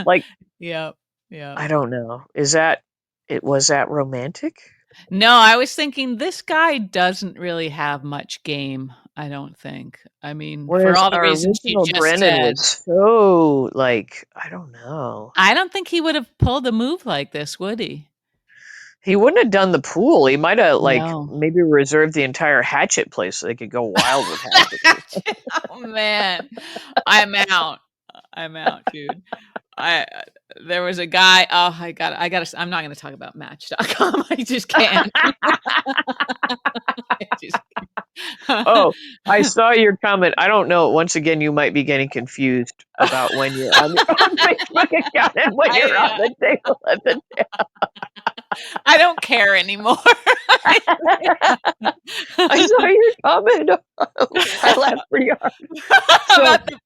like, Yep, yep. I don't know. Is that it? Was that romantic? No, I was thinking this guy doesn't really have much game, I don't think. I mean, for Whereas all the our reasons you original just Brennan said. was so like, I don't know. I don't think he would have pulled a move like this, would he? He wouldn't have done the pool. He might have like No. maybe reserved the entire hatchet place so they could go wild with hatchets. Oh, man. I'm out. I'm out, dude. I there was a guy I'm not gonna talk about Match.com. I just can't. I just Oh, I can't. saw your comment. I don't know. Once again, you might be getting confused about when you're on your own Facebook account and when you're on I, the table at the I don't care anymore. I saw your comment. I laughed pretty hard. So About the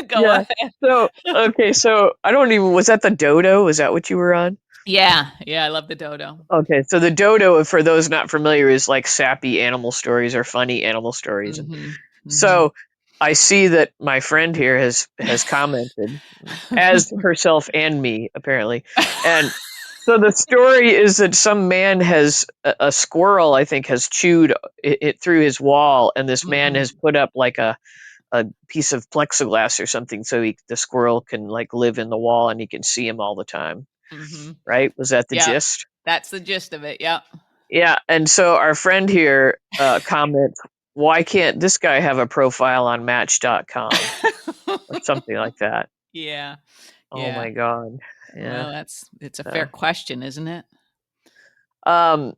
go yeah. ahead. So okay. So I don't even. Was that the dodo? Was that what you were on? Yeah, yeah, I love the dodo. Okay. So the dodo, for those not familiar, is like sappy animal stories or funny animal stories. And Mhm, mhm. so I see that my friend here has commented, as herself and me apparently, and so the story is that some man has a squirrel, I think, has chewed it through his wall, and this man has Mhm. put up like a piece of plexiglass or something so the squirrel can like live in the wall and he can see him all the time. right? Was that the Yeah, gist? that's the gist of it. Yep. Yeah, and so our friend here comments, why can't this guy have a profile on Match.com or something like that? Yeah. Oh Yeah. my God. Yeah. Well, it's a fair So, question, isn't it? um,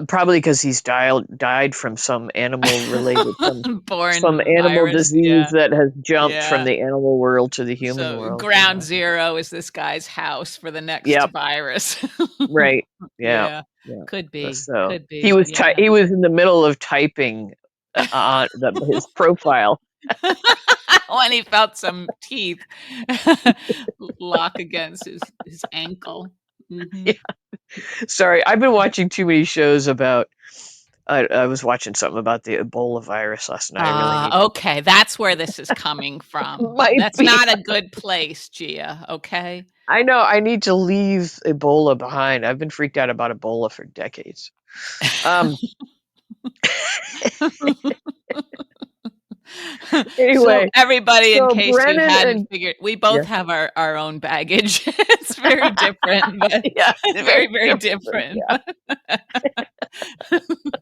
probably because he's died from some animal related, some Born animal virus. disease Yeah. that has jumped from Yeah. the animal world to the human So world. ground zero is this guy's house for the next Yep. virus. Right. Yeah. Yeah. Yeah. Could be. So Could be. Yeah. he was in the middle of typing on his profile. When he felt some teeth lock against his ankle. Yeah. Sorry, I've been watching too many shows about. I was watching something about the Ebola virus last night. I really need to. Okay, that's where this is coming from. Might That's be. not a good place, Gia, okay? I know. I need to leave Ebola behind. I've been freaked out about Ebola for decades. Um. So Anyway, everybody, in so case you Brennan hadn't and figured, we both yeah, have our own baggage. It's very different, but yeah, it's very very, very different. different. Yeah,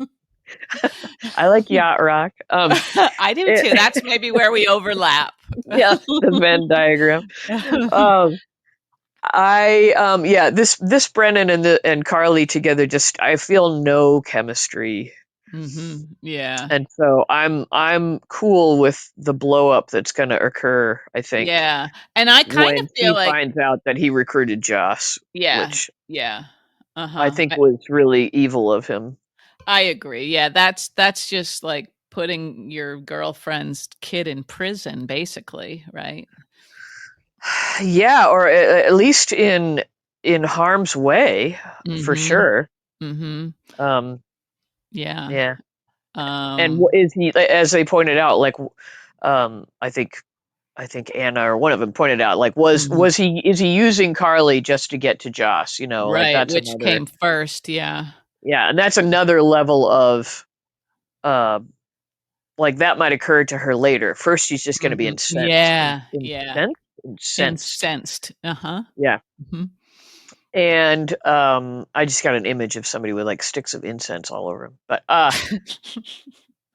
I like yacht rock. I do It, too. That's maybe where we overlap. yeah, the Venn diagram. Um, yeah, this Brennan and Carly together, just I feel no chemistry, Yeah. and so I'm cool with the blow up that's going to occur. I think Yeah. And I kind of when feel she like, finds out that he recruited Joss, yeah, which yeah. I Uh-huh. think was really evil of him. I agree. Yeah, that's just like putting your girlfriend's kid in prison, basically, right? Yeah, or at least in harm's way, for Mhm. sure. Mhm. Um, Yeah. yeah. And Um, what is he, as they pointed out, like, I think Anna or one of them pointed out, like, mhm. is he using Carly just to get to Joss? Like Right, that's which another, came first, yeah. yeah, and that's another level of, uh, like that might occur to her later. First, she's just going to be Mhm. Yeah, yeah. incensed. Incensed. Uh-huh. Yeah. Mhm. And I just got an image of somebody with like sticks of incense all over him, but it's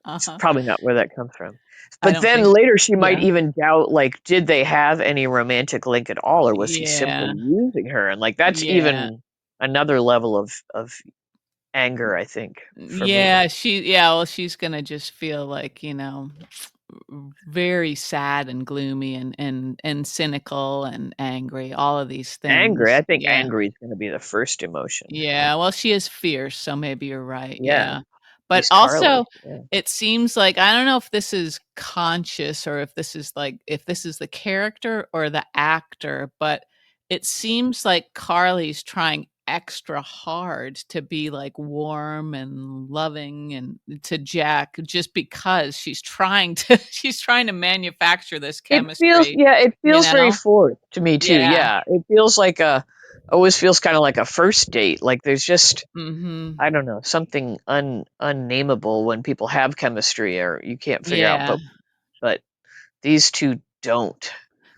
Uh-huh. probably not where that comes from. I But don't then think later she might yeah. even doubt, like, did they have any romantic link at all, or was he simply Yeah. using her? And like that's Yeah. even another level of anger, I think, for me. Well, she's gonna just feel like, very sad and gloomy and cynical and angry, all of these Angry, things. I think Yeah. angry is going to be the first emotion. Yeah, well, she is fierce, so maybe you're right, Yeah, yeah. But she's Carly. also, Yeah. it seems like I don't know if this is conscious or if this is the character or the actor, but it seems like Carly's trying extra hard to be, like, warm and loving and to Jack just because she's trying to manufacture this chemistry, It you feels very know? forced to me too. Yeah. Yeah, it feels like always feels kind of like a first date. Like there's just, Mhm. I don't know, something unnameable when people have chemistry or you can't figure out. Yeah. But these two don't.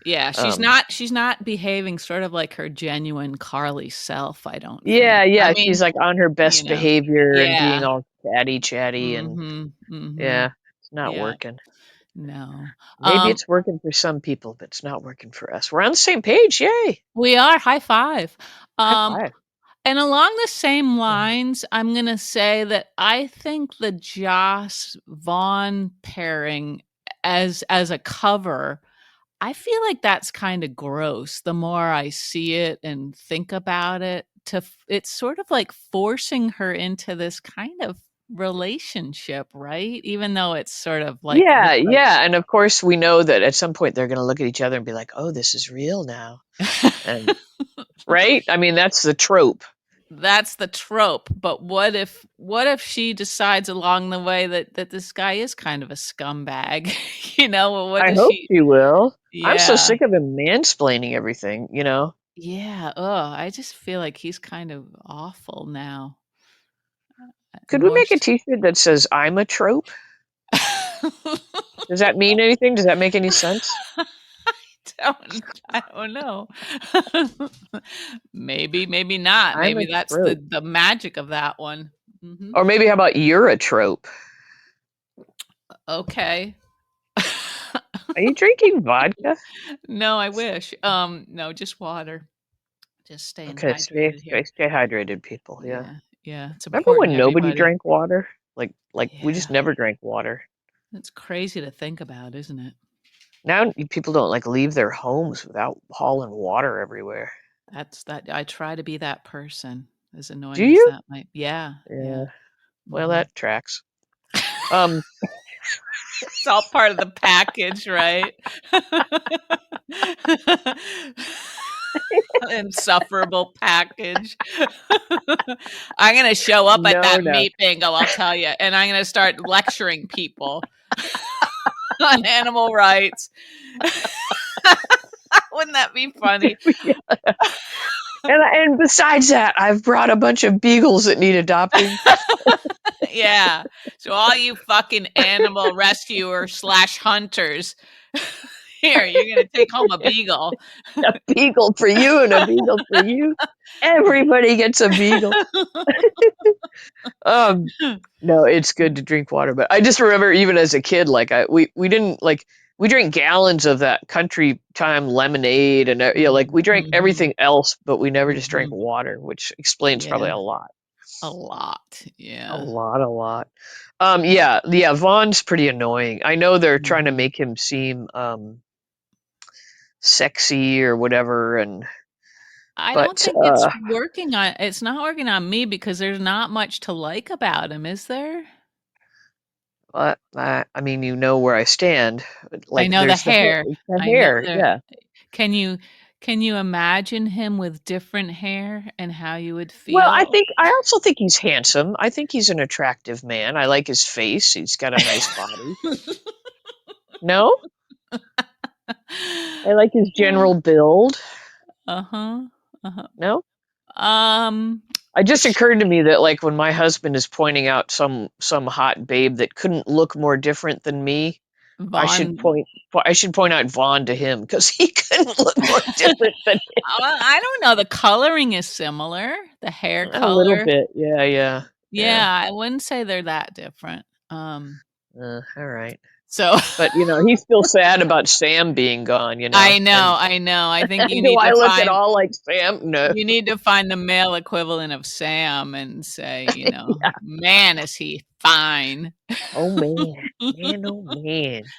Yeah, Um, she's not behaving sort of like her genuine Carly self, I don't think. yeah, I yeah, she's mean, like on her you best know. behavior and being Yeah. all chatty, and Mhm. Mhm. yeah, it's not Yeah. working. No. Maybe it's working for some people, but it's not working for us. We're on the same page. Yay! We are, high five. High Um, five. and along the same lines, I'm gonna say that I think the Joss Vaughn pairing as a cover, I feel like that's kinda gross the more I see it and think about it it's sort of like forcing her into this kind of relationship, right? Even though it's sort of like Yeah, looks like yeah, and of course we know that at some point they're gonna look at each other and be like, "Oh, this is real now." And right? I mean, that's the trope. That's the trope, but what if she decides along the way that this guy is kind of a scumbag? Well, what I does hope she she will. I'm so Yeah. sick of him mansplaining everything. Yeah, ugh, I just feel like he's kind of awful now. Could we More make a s t-shirt that says "I'm a trope"? Does that mean anything? Does that make any sense? I don't know. Maybe not. I'm a Maybe that's trope. the magic of that one. Mhm. Or maybe how about you're a trope? Okay. Are you drinking vodka? No, I wish. No, just water. Just staying Okay, hydrated here. stay hydrated, people. Yeah. Yeah, yeah, it's Remember important, when nobody everybody. drank water? Like we just Yeah, never drank water. it's crazy to think about, isn't it? Now people don't like leave their homes without hauling water everywhere. That's that. I try to be that person, as Do annoying as you? that might. Yeah, Yeah. yeah. Well, Mhm. that tracks. Um, It's all part of the package, right? Insufferable package. I'm gonna show up at no, that no. meat bingo, I'll tell you, and I'm gonna start lecturing people on animal rights. Wouldn't that be funny? And besides that, I've brought a bunch of beagles that need adopting. Yeah. So all you fucking animal rescuers slash hunters, here, you're gonna take home a beagle. A beagle for you and a beagle for you. Everybody gets a beagle. Um, no, it's good to drink water, but I just remember even as a kid, like we didn't like we drank gallons of that country time lemonade and like we drank Mhm, everything else, but we never just drank mhm. water, which explains probably Yeah, a lot. a lot. A Yeah. lot, a lot. Yeah, Vaughn's pretty annoying. I know they're trying to Mhm. make him seem sexy or whatever, I don't but think it's not working on me because there's not much to like about him, is there? I mean, you know where I stand. I Like, know the there's hair. the I know hair, there yeah. can you can you imagine him with different hair and how you would Well, feel? I also think he's handsome. I think he's an attractive man. I like his face. He's got a nice body. No, I like his general build. Uh-huh, uh-huh. No, Um, it just sh occurred to me that like when my husband is pointing out some hot babe that couldn't look more different than me, Vaughn I should point out Vaughn to him because he couldn't look more different than I don't know, the coloring is similar, the hair a little color. bit. Yeah, yeah, yeah. Yeah, I wouldn't say they're that different. All right. So But he's still sad about Sam being gone. And I know, I think do I look at all like Sam? No. you need to find the male equivalent of Sam and say, Yeah. "Man, is he fine." Oh man, man, oh man.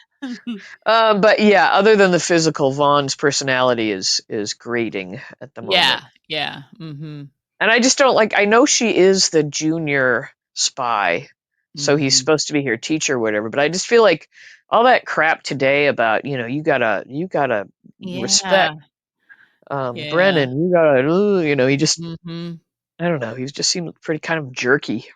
But yeah, other than the physical, Vaughn's personality is grating at the Yeah, moment. yeah, mhm, And I just don't like. I know she is the junior spy, so he's mhm. supposed to be her teacher or whatever. But I just feel like all that crap today about you gotta Yeah, respect yeah, Brennan. You gotta he just mhm. I don't know. He just seemed pretty kind of jerky.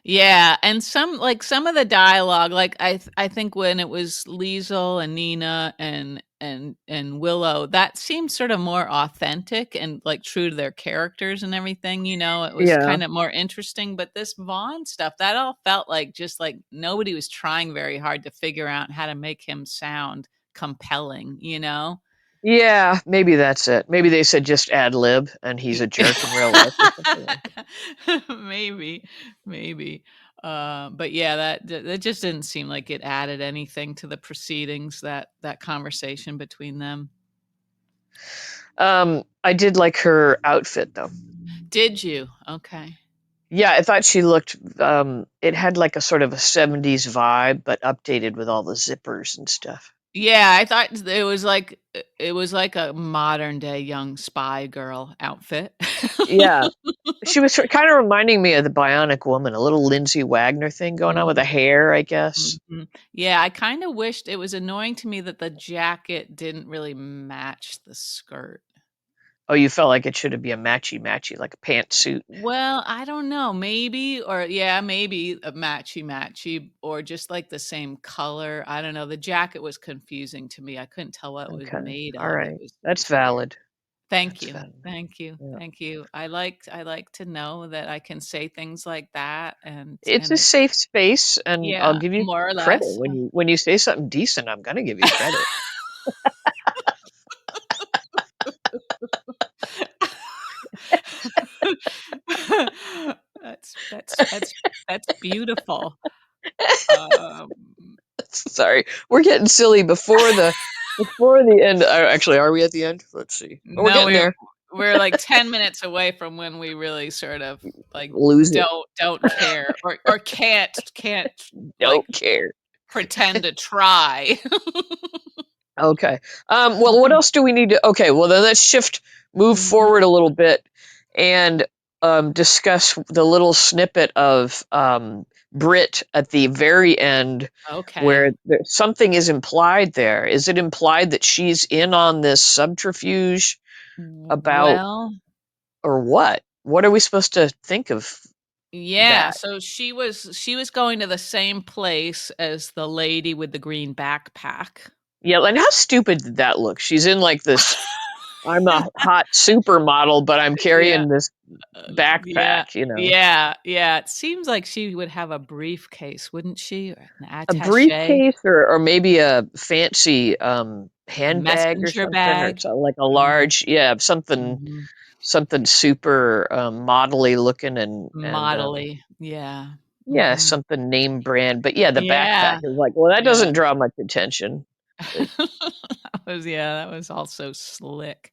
Yeah, and some of the dialogue, like, I think when it was Liesl and Nina and Willow, that seemed sort of more authentic and, like, true to their characters and everything, it was Yeah. kind of more interesting, but this Vaughn stuff, that all felt like just like nobody was trying very hard to figure out how to make him sound compelling, you know? Yeah, maybe that's it. Maybe they said just ad lib and he's E a jerk in real life or something like that. Maybe, maybe. But yeah, that just didn't seem like it added anything to the proceedings, that conversation between them. I did like her outfit though. Did you? Okay. Yeah, I thought she looked it had like a sort of a 70s vibe, but updated with all the zippers and stuff. Yeah, I thought it was like a modern day young spy girl outfit. Yeah. She was kind of reminding me of the Bionic Woman, a little Lindsay Wagner thing going on with the Mhm, hair, I guess. mhm. Yeah, I kinda wished it was annoying to me that the jacket didn't really match the skirt. Oh, you felt like it should be a matchy, like a pantsuit. Well, I don't know, maybe or yeah, maybe a matchy or just, like, the same color, I don't know, the jacket was confusing to me, I couldn't tell what it was Okay. made All of, right. it That's was weird. valid. Thank That's you, valid. thank you, Yeah. thank you. I like to know that I can say things like that It's and a it safe space, and I'll yeah, give you more or credit less. when you say something decent. I'm gonna give you credit. That's beautiful. Um, Sorry, we're getting silly before the end. Actually, are we at the end? Let's see. Oh, we're no, getting there. we're like 10 minutes away from when we really sort of like Lose it. don't care or can't like Don't care. pretend to try. Okay. Well, what else do we need to? Okay. Well, then let's move Mhm. forward a little bit, and discuss the little snippet of Britt at the very end, where Okay. something is implied there. Is it implied that she's in on this subterfuge about, Well, or what? What are we supposed to think of yeah, that? so she was going to the same place as the lady with the green backpack. Yeah, and how stupid did that look? She's in like this. I'm a hot supermodel, but I'm Yeah. carrying this Yeah. backpack. Yeah, it seems like she would have a briefcase, wouldn't she? Or an A attaché, briefcase, or maybe a fancy a handbag or messenger something, or bag. so, like a Mhm, large, yeah, mhm. something super modelly looking, and Modelly, yeah. yeah, Mhm. something name brand. But yeah, the backpack Yeah, is like, well, that yeah. doesn't draw much attention. But That was also slick.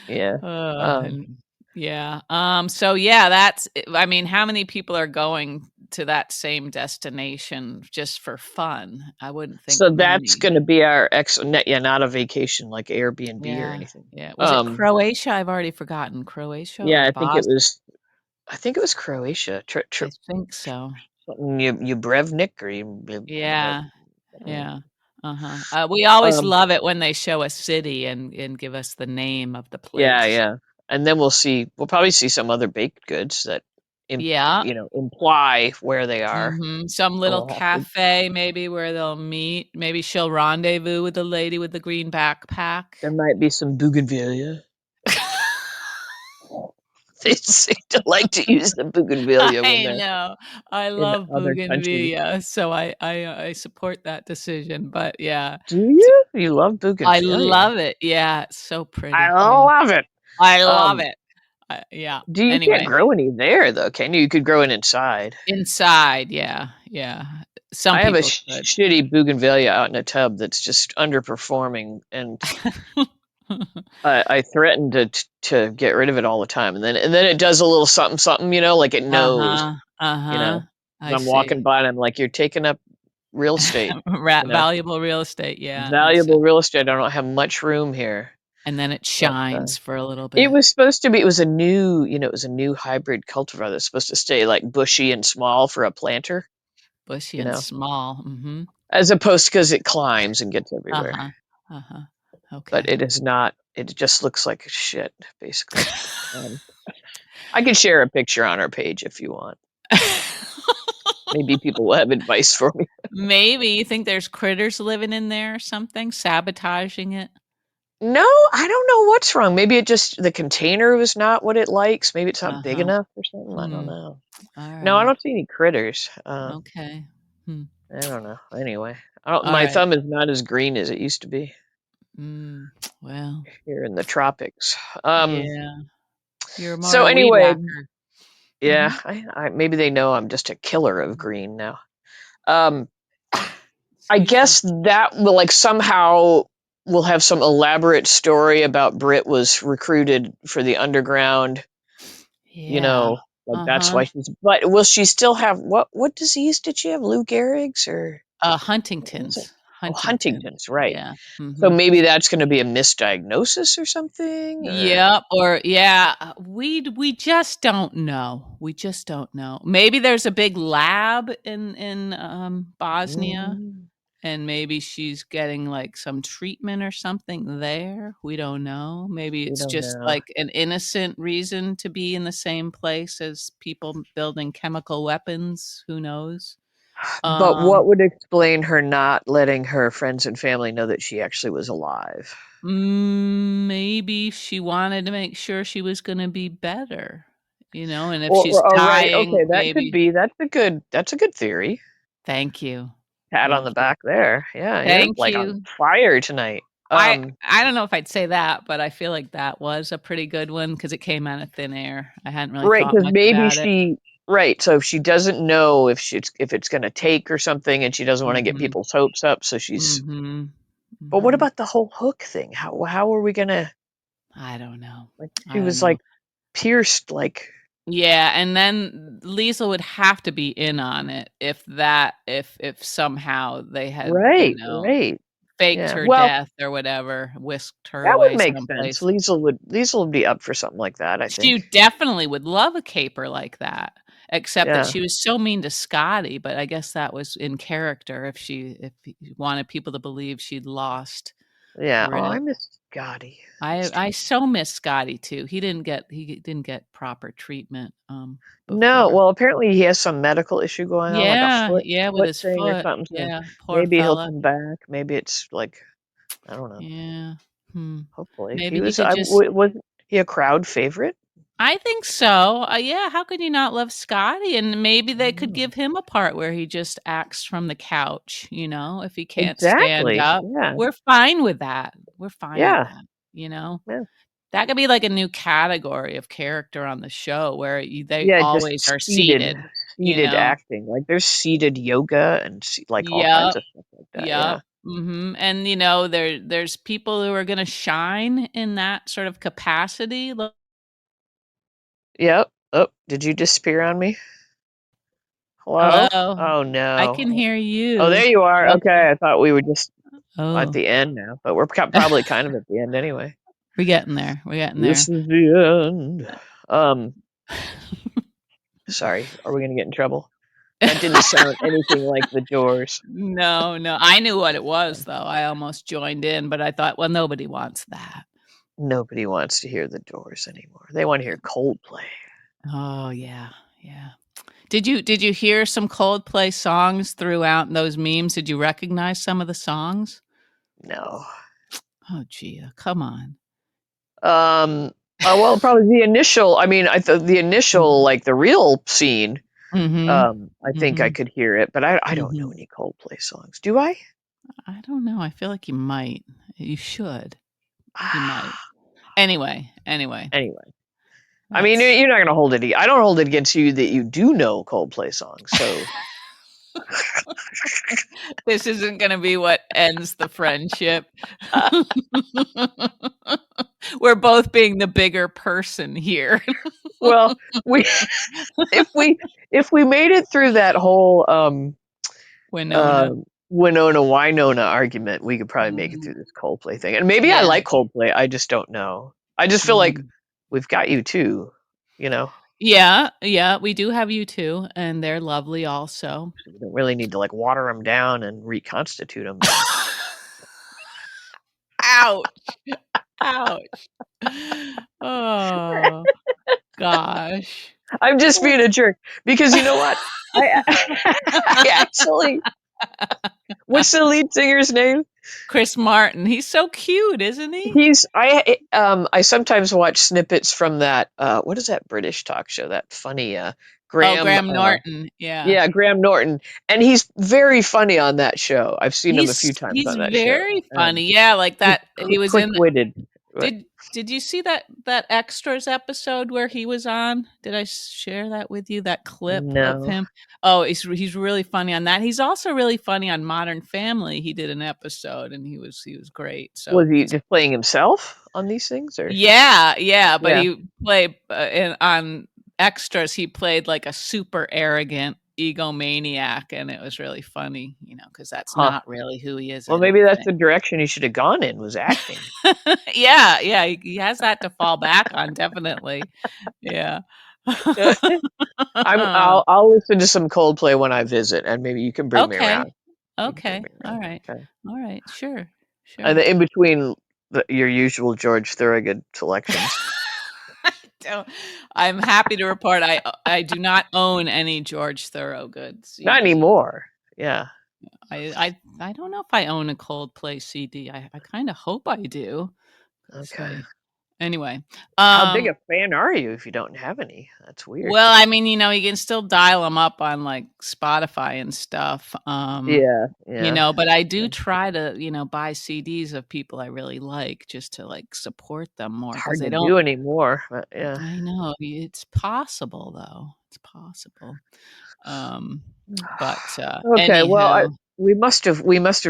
yeah, um, And yeah, so yeah, I mean, how many people are going to that same destination just for fun? I wouldn't think so that's many. going to be our yeah, not a vacation like Airbnb or Yeah, anything. yeah. Was it Croatia? I've already forgotten. Croatia Yeah, or Bos I think it was Croatia. I think so. Something you Brevnik, or Yeah, uh, yeah. Uh-huh. We always um, love it when they show a city and give us the name of the yeah, place. yeah. And then we'll probably see some other baked goods that Yeah. imply where they are. Mhm. Some And little we'll have to cafe maybe where they'll meet. Maybe she'll rendezvous with the lady with the green backpack. There might be some bougainvillea. They seem to like to use the bougainvillea when I they're know. I in love other countries. bougainvillea, so I support that decision, but yeah. Do It's you? You love I bougainvillea? love it. Yeah, it's so I pretty. Yeah. love it. I love Um, it. Yeah. you can't Anyway, grow any there though, can you? You could grow it inside. inside, yeah, yeah. Some I have a people could. shitty bougainvillea out in a tub that's just underperforming, and I threaten to get rid of it all the time, and then it does a little something something, like it knows, Uh-huh, you uh-huh. know. And I I'm walking see. by and I'm like, "You're taking up real estate, Ra you know, valuable real estate, yeah, valuable real estate. I don't have much room here." and then it But shines for a little it bit. was supposed to be. It was a new, it was a new hybrid cultivar that's supposed to stay like bushy and small for a planter, Bushy you and know, small, mhm. as opposed because it climbs and gets everywhere. Uh-huh, uh-huh. But Okay. it is not. It just looks like shit, basically. Um, I can share a picture on our page if you want. Maybe people will have advice for me. Maybe you think there's critters living in there or something, sabotaging it? No, I don't know what's wrong. Maybe the container was not what it likes. Maybe it's not big Uh-huh. enough or something. I don't Hmm, know. No, I alright. don't see any critters. Okay. Hmm, I don't know. Anyway, I don't, my alright. thumb is not as green as it used to be Mm, well, here in the tropics. yeah, you're more So a weed anyway, whacker. yeah, Mhm. maybe they know I'm just a killer of green now. Um, I Excuse me. guess that will, like, somehow we'll have some elaborate story about Britt was recruited for the underground, Yeah. like that's Uh-huh. why but will she still have, what disease did she have? Lou Gehrig's, or what was it? Huntington's. Oh, Huntington. Huntington's, right. Yeah. So Mhm. maybe that's going to be a misdiagnosis or something, or Yep, or yeah, we just don't know. We just don't know. Maybe there's a big lab in Bosnia, mm, and maybe she's getting, like, some treatment or something there. We don't know. Maybe we it's don't just, know. like, an innocent reason to be in the same place as people building chemical weapons. Who knows? But what Um would explain her not letting her friends and family know that she actually was alive? Maybe she wanted to make sure she was gonna be better, and if she's Or right, dying, okay, that could maybe. be. That's a good theory. Thank you. Pat on the Thank you. back there. Yeah, you're Thank like on you. fire tonight. I don't know if I'd say that, but I feel like that was a pretty good one because it came out of thin air. I hadn't really right, thought because much maybe about it. she right, so if she doesn't know if it's going to take or something, and she doesn't want to get Mhm. people's hopes up, so she's. Mhm. But what Mhm. about the whole hook thing? How are we gonna I don't know. like? She I don't was know. like pierced, like Yeah, and then Liesl would have to be in on it if somehow they had, right, right, faked yeah. her Well, death or whatever, whisked her that would away make sense. someplace. Liesl would be up for something like that, I think. She definitely would love a caper like that, except that Yeah, she was so mean to Scotty, but I guess that was in character if you wanted people to believe she'd lost yeah. Oh, I Britt. miss Scotty. I so miss Scotty too. He didn't get proper treatment, No, before. well, apparently he has some medical issue going on, like a Yeah, foot yeah, with foot his thing or foot. something. So Yeah, poor maybe he'll fella. come back. Maybe it's like I don't know. Yeah. Hmm. Hopefully, he Maybe he was. could just Was he a crowd favorite? I think so. Yeah, how could you not love Scotty? And maybe I they don't could know. give him a part where he just acts from the couch, if he can't stand Exactly. up. Yeah. We're fine with that. We're fine with Yeah. that, you know? Yeah. That could be like a new category of character on the show where they Yeah. Just always are seated, seated, you seated know? acting. Like there's seated yoga and like all kinds Yep. of stuff like that. Yep. Yeah. Mhm, and, there's people who are gonna shine in that sort of capacity. Yep. Oh, did you disappear on me? Hello? Hello? Oh I can no. hear Oh, you. there you are. Okay. Okay, I thought we were just at Oh. the end now, but we're probably kind of at the end anyway. We're getting there, we're getting This there. is the end. Um, sorry, are we gonna get in trouble? That didn't sound anything like the Doors. No, no, I knew what it was, though. I almost joined in, but I thought, "Well, nobody wants that." Nobody wants to hear the Doors anymore. They want to hear Coldplay. Oh, yeah, yeah. Did you hear some Coldplay songs throughout those memes? Did you recognize some of the songs? No. Oh, Gia, come on. Um. Well, probably the initial. I mean, the initial, Mhm. like the real scene. Mhm. I think I Mhm. could hear it, but I don't know Mhm. any Coldplay songs. Do I? I don't know, I feel like you might. You should. You might. Anyway, Anyway. I mean, that's you're not gonna hold it. I don't hold it against you that you do know Coldplay songs. So this isn't gonna be what ends the friendship. We're both being the bigger person here. well, we if we if we made it through that whole uh Winona. Winona Winona argument, we could probably make it Mhm. through this Coldplay thing. And maybe I Yeah. like Coldplay. I just don't know. I just feel like Mm. we've got you too. You know, Yeah, yeah, we do have you too, and they're lovely also. so we don't really need to like water them down and reconstitute them. But Ouch, ouch. Oh, gosh. I'm just being a jerk because you know what? I I actually what's the lead singer's name? Chris Martin, he's so cute, isn't he? I sometimes watch snippets from that what is that British talk show, that funny Oh, Graham Graham Norton, yeah. yeah, Graham Norton, and he's very funny on that show. I've seen him a few times He's on that show. very funny, yeah, like He's that he was in quick-witted. What? did you see that extras episode where he was on? Did I share that with you, that clip of No. him? Oh, he's really funny on that. He's also really funny on Modern Family. He did an episode and he was great. Was So he he's just playing himself on these things or? yeah, yeah, but Yeah. he played on extras. He played like a super arrogant egomaniac, and it was really funny, because that's Huh. not really who he is. Well, I maybe don't that's think. the direction he should have gone in, was acting. Yeah, yeah, he has that to fall back on, definitely. Yeah. I'll listen to some Coldplay when I visit, and maybe you can bring me Okay, around. You can bring okay, me all around. right, Okay. all right, sure, And sure. in between your usual George Thorogood selections. Don't I'm happy to report I do not own any George Thorogood Not CDs. anymore. Yeah. I don't know if I own a Coldplay CD. I kinda hope I do, 'cause Okay. Anyway, How big a fan are you if you don't have any? That's weird. well, I mean, you can still dial them up on like Spotify and stuff. Yeah, yeah. But I do try to, buy CDs of people I really like just to like support them more It's because hard they to don't. do anymore, but yeah. I know it's possible though. It's possible. But Okay, well, anyhow, we must have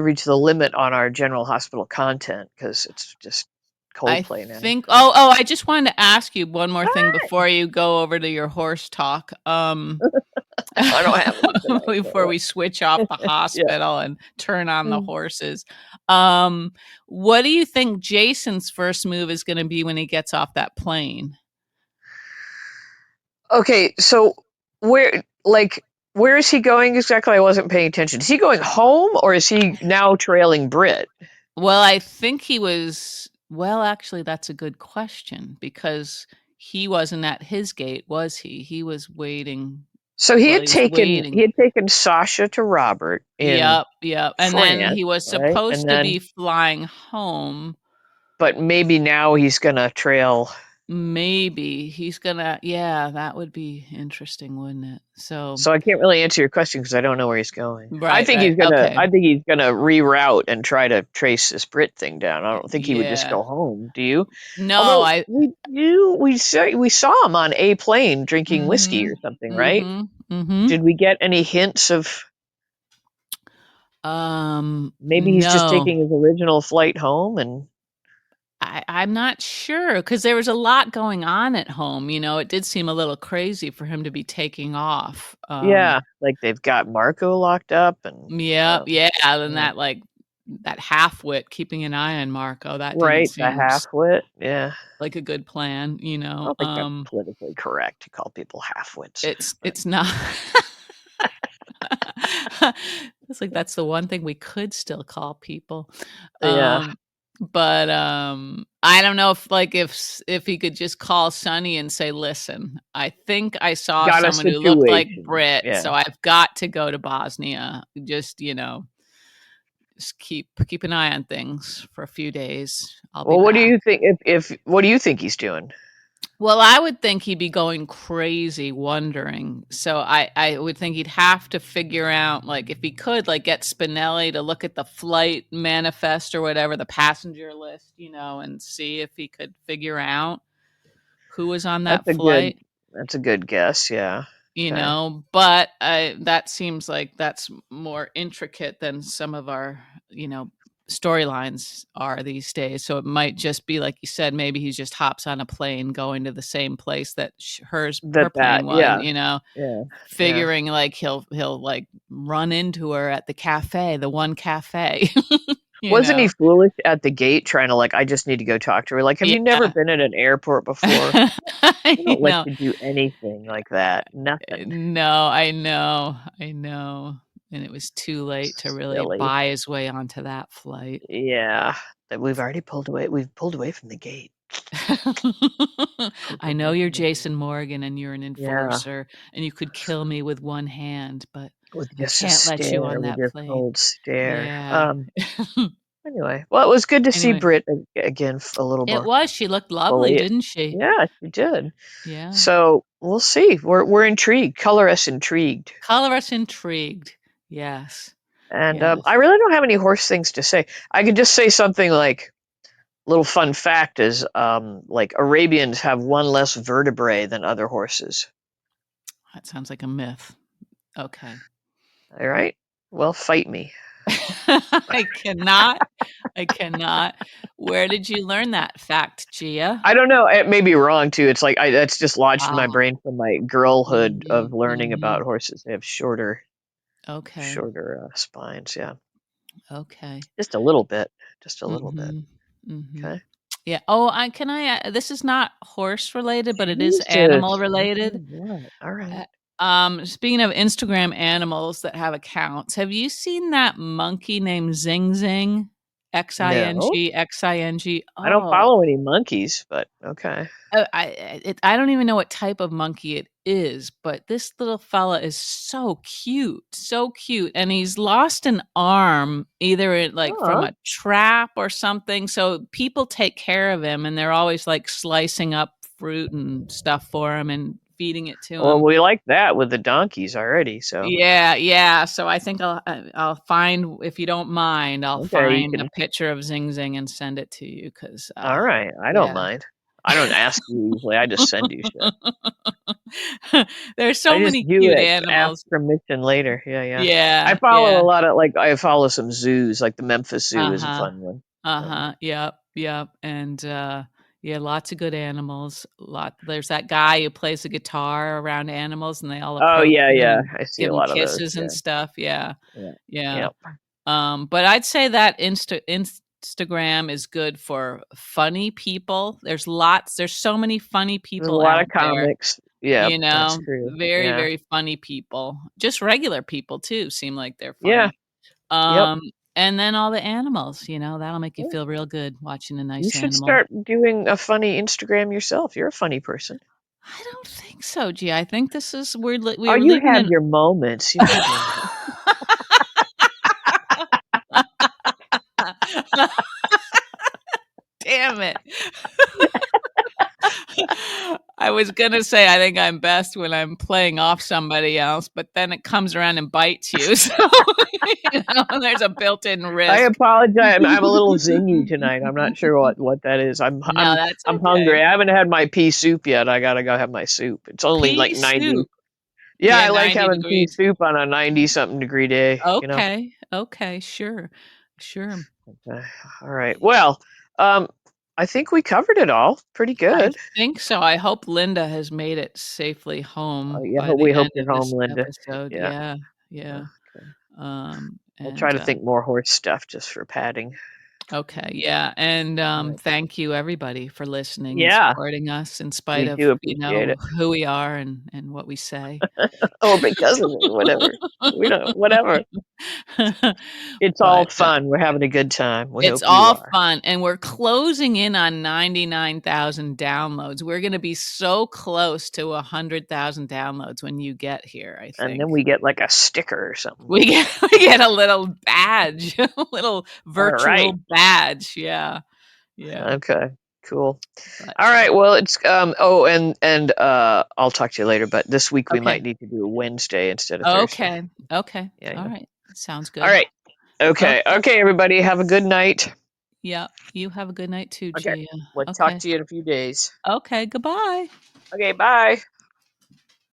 reached the limit on our General Hospital content because it's just I Coldplay now. think. Oh, I just wanted to ask you one more thing before you go over to your horse talk. I don't have any tonight, but Before we switch off the yeah. hospital and turn on the Mm. horses. What do you think Jason's first move is going to be when he gets off that plane? Okay, so where is he going exactly? I wasn't paying attention. Is he going home or is he now trailing Britt? Well, I think he was. Well, actually, that's a good question because he wasn't at his gate, was he? He was waiting. So he Well, had he was taken he waiting. had taken Sasha to Robert in Yep, yep. And then France, he was right? supposed And to then, be flying home. but maybe now he's gonna trail. Maybe he's gonna. Yeah, that would be interesting, wouldn't it? So, So I can't really answer your question because I don't know where he's going. I right, think right. he's gonna. Okay. I think he's gonna reroute and try to trace this Brit thing down. I don't think he would just Yeah. go home. Do you? No, Although I. we saw him on a plane drinking whiskey or Mhm. something, right? Mhm. Mhm. Did we get any hints of maybe he's just No. taking his original flight home and I'm not sure because there was a lot going on at home. It did seem a little crazy for him to be taking off. yeah, like they've got Marco locked up and Yeah, yeah, and yeah, that half-wit keeping an eye on Marco, that didn't right, the seem half-wit. Yeah. like a good plan. I don't think that's politically correct to call people half-wits, but It's not. It's like that's the one thing we could still call people. yeah, But I don't know if he could just call Sonny and say, "Listen, I think I saw got a someone who looked like situation. Britt, Yeah. so I've got to go to Bosnia. Just keep an eye on things for a few days. I'll be Well, what do back." you think if what do you think he's doing? Well, I would think he'd be going crazy wondering. So I would think he'd have to figure out, like, if he could, like, get Spinelli to look at the flight manifest or whatever, the passenger list, and see if he could figure out who was on That's that a good flight. that's a good guess, yeah. Okay. But that seems like that's more intricate than some of our, storylines are these days. So it might just be like you said, maybe he just hops on a plane going to the same place that her plane was, Yeah. Yeah. Yeah. figuring like he'll like run into her at the cafe, the one cafe, you Wasn't he know. foolish at the gate trying to like, I just need to go talk to her? Like, have you never Yeah. been at an airport before? They I don't let know. you do anything like that. Nothing. No, I know. And it was too late to really Silly. buy his way onto that flight. Yeah. That we've already pulled away. We've pulled away from the gate. Pulled I know away you're from the gate. Jason Morgan and you're an Yeah. enforcer and you could kill me with one hand, but With I just a can't let you stare, on with that your plane. cold stare. Yeah. Anyway, well, it was good to see Anyway, Britt again, a little it more was. She looked lovely, fully. didn't she? Yeah, she did. Yeah. So we'll see. We're intrigued. Color us intrigued. Color us intrigued. Yes. And I Yes. really don't have any horse things to say. I could just say something like, little fun fact is, like Arabians have one less vertebrae than other horses. That sounds like a myth. Okay. All right. Well, fight me. I cannot. I cannot. Where did you learn that fact, Gia? I don't know. It may be wrong too. It's like that's just lodged in my Ah. brain from my girlhood of Mhm, learning about mhm. horses. They have shorter, Okay. shorter spines. Yeah, Okay. just a little bit. Just a little bit. Mhm. Mhm. Okay. Yeah. Oh, this is not horse related, but it is animal Jesus. Okay. related. What? All right. Speaking of Instagram animals that have accounts, have you seen that monkey named Zing Zing? No, Xing. I don't Oh, follow any monkeys, but okay. I don't even know what type of monkey it is, but this little fella is so cute, and he's lost an arm either like from Oh, a trap or something. So people take care of him, and they're always like slicing up fruit and stuff for him and feeding it to well, him. we like that with the donkeys already. So Yeah, yeah. So I think I'll find, if you don't mind, I'll okay, you find a can. picture of Zing Zing and send it to you because All right, I don't yeah. mind. I don't ask you usually. I just send you shit. There's I so just many do cute it. Ask animals. permission later. Yeah, yeah. I Yeah, follow yeah. a lot of like I follow some zoos. Like the Memphis Zoo is a Uh-huh. fun one. So. Uh-huh. Yep, yep. And yeah, lots of good animals. There's that guy who plays the guitar around animals and they all Oh approach yeah, him yeah. and I see give a him lot of those. kisses and Yeah, stuff. Yeah. yeah, Yeah. yeah. But I'd say that Instagram is good for funny people. There's so many funny There's a people lot of out there, comics. Yeah, that's true. very, Yeah, very funny people. Just regular people too seem like they're yeah. funny. Yep. Um, and then all the animals, that'll make you Yeah. feel real good watching a You nice should animal. start doing a funny Instagram yourself. You're a funny person. I don't think so, G. I think this is Oh, we're you living have in your moments. You have your moments. Damn it. I was gonna say I think I'm best when I'm playing off somebody else, but then it comes around and bites you. So there's a built-in I risk. apologize. I'm a little zingy tonight. I'm not sure what that is. No, that's I'm okay. hungry. I haven't had my pea soup yet. I gotta go have my soup. It's only like Pea 90. soup. Yeah, Yeah, I like 90 having pea degrees. soup on a 90 something degree day, you know. Okay. Okay, sure. Sure. Uh, all right. Well, um I think we covered it all pretty I good. think so. I hope Linda has made it safely home Yeah, by the we hope end you're of home, this Linda. episode. Yeah. Yeah. Yeah. Okay. I'll try And to think more horse stuff just for padding. okay, yeah. And All right. thank you everybody for listening and Yeah, supporting us in spite we of, do appreciate it. who we are and what we say. Or because of it, whatever. We don't whatever. It's all But fun. We're having a good time. We it's hope you all are. fun, and we're closing in on 99,000 downloads. We're gonna be so close to 100,000 downloads when you get here, I And think. then we get like a sticker or something. We get a little badge, a little All right. virtual badge. Yeah. Yeah. Okay. Cool. But All right. Well, it's oh, and I'll talk to you later. But this week we might okay. need to do a Wednesday instead of Thursday. Okay. Okay. Yeah. All Yeah. right. Sounds All good. right. Okay. Okay. Okay. Everybody, have a good night. Yeah. You have a good night too, Okay. Gia. We'll talk Okay. to you in a few days. Okay. Goodbye. Okay. Bye.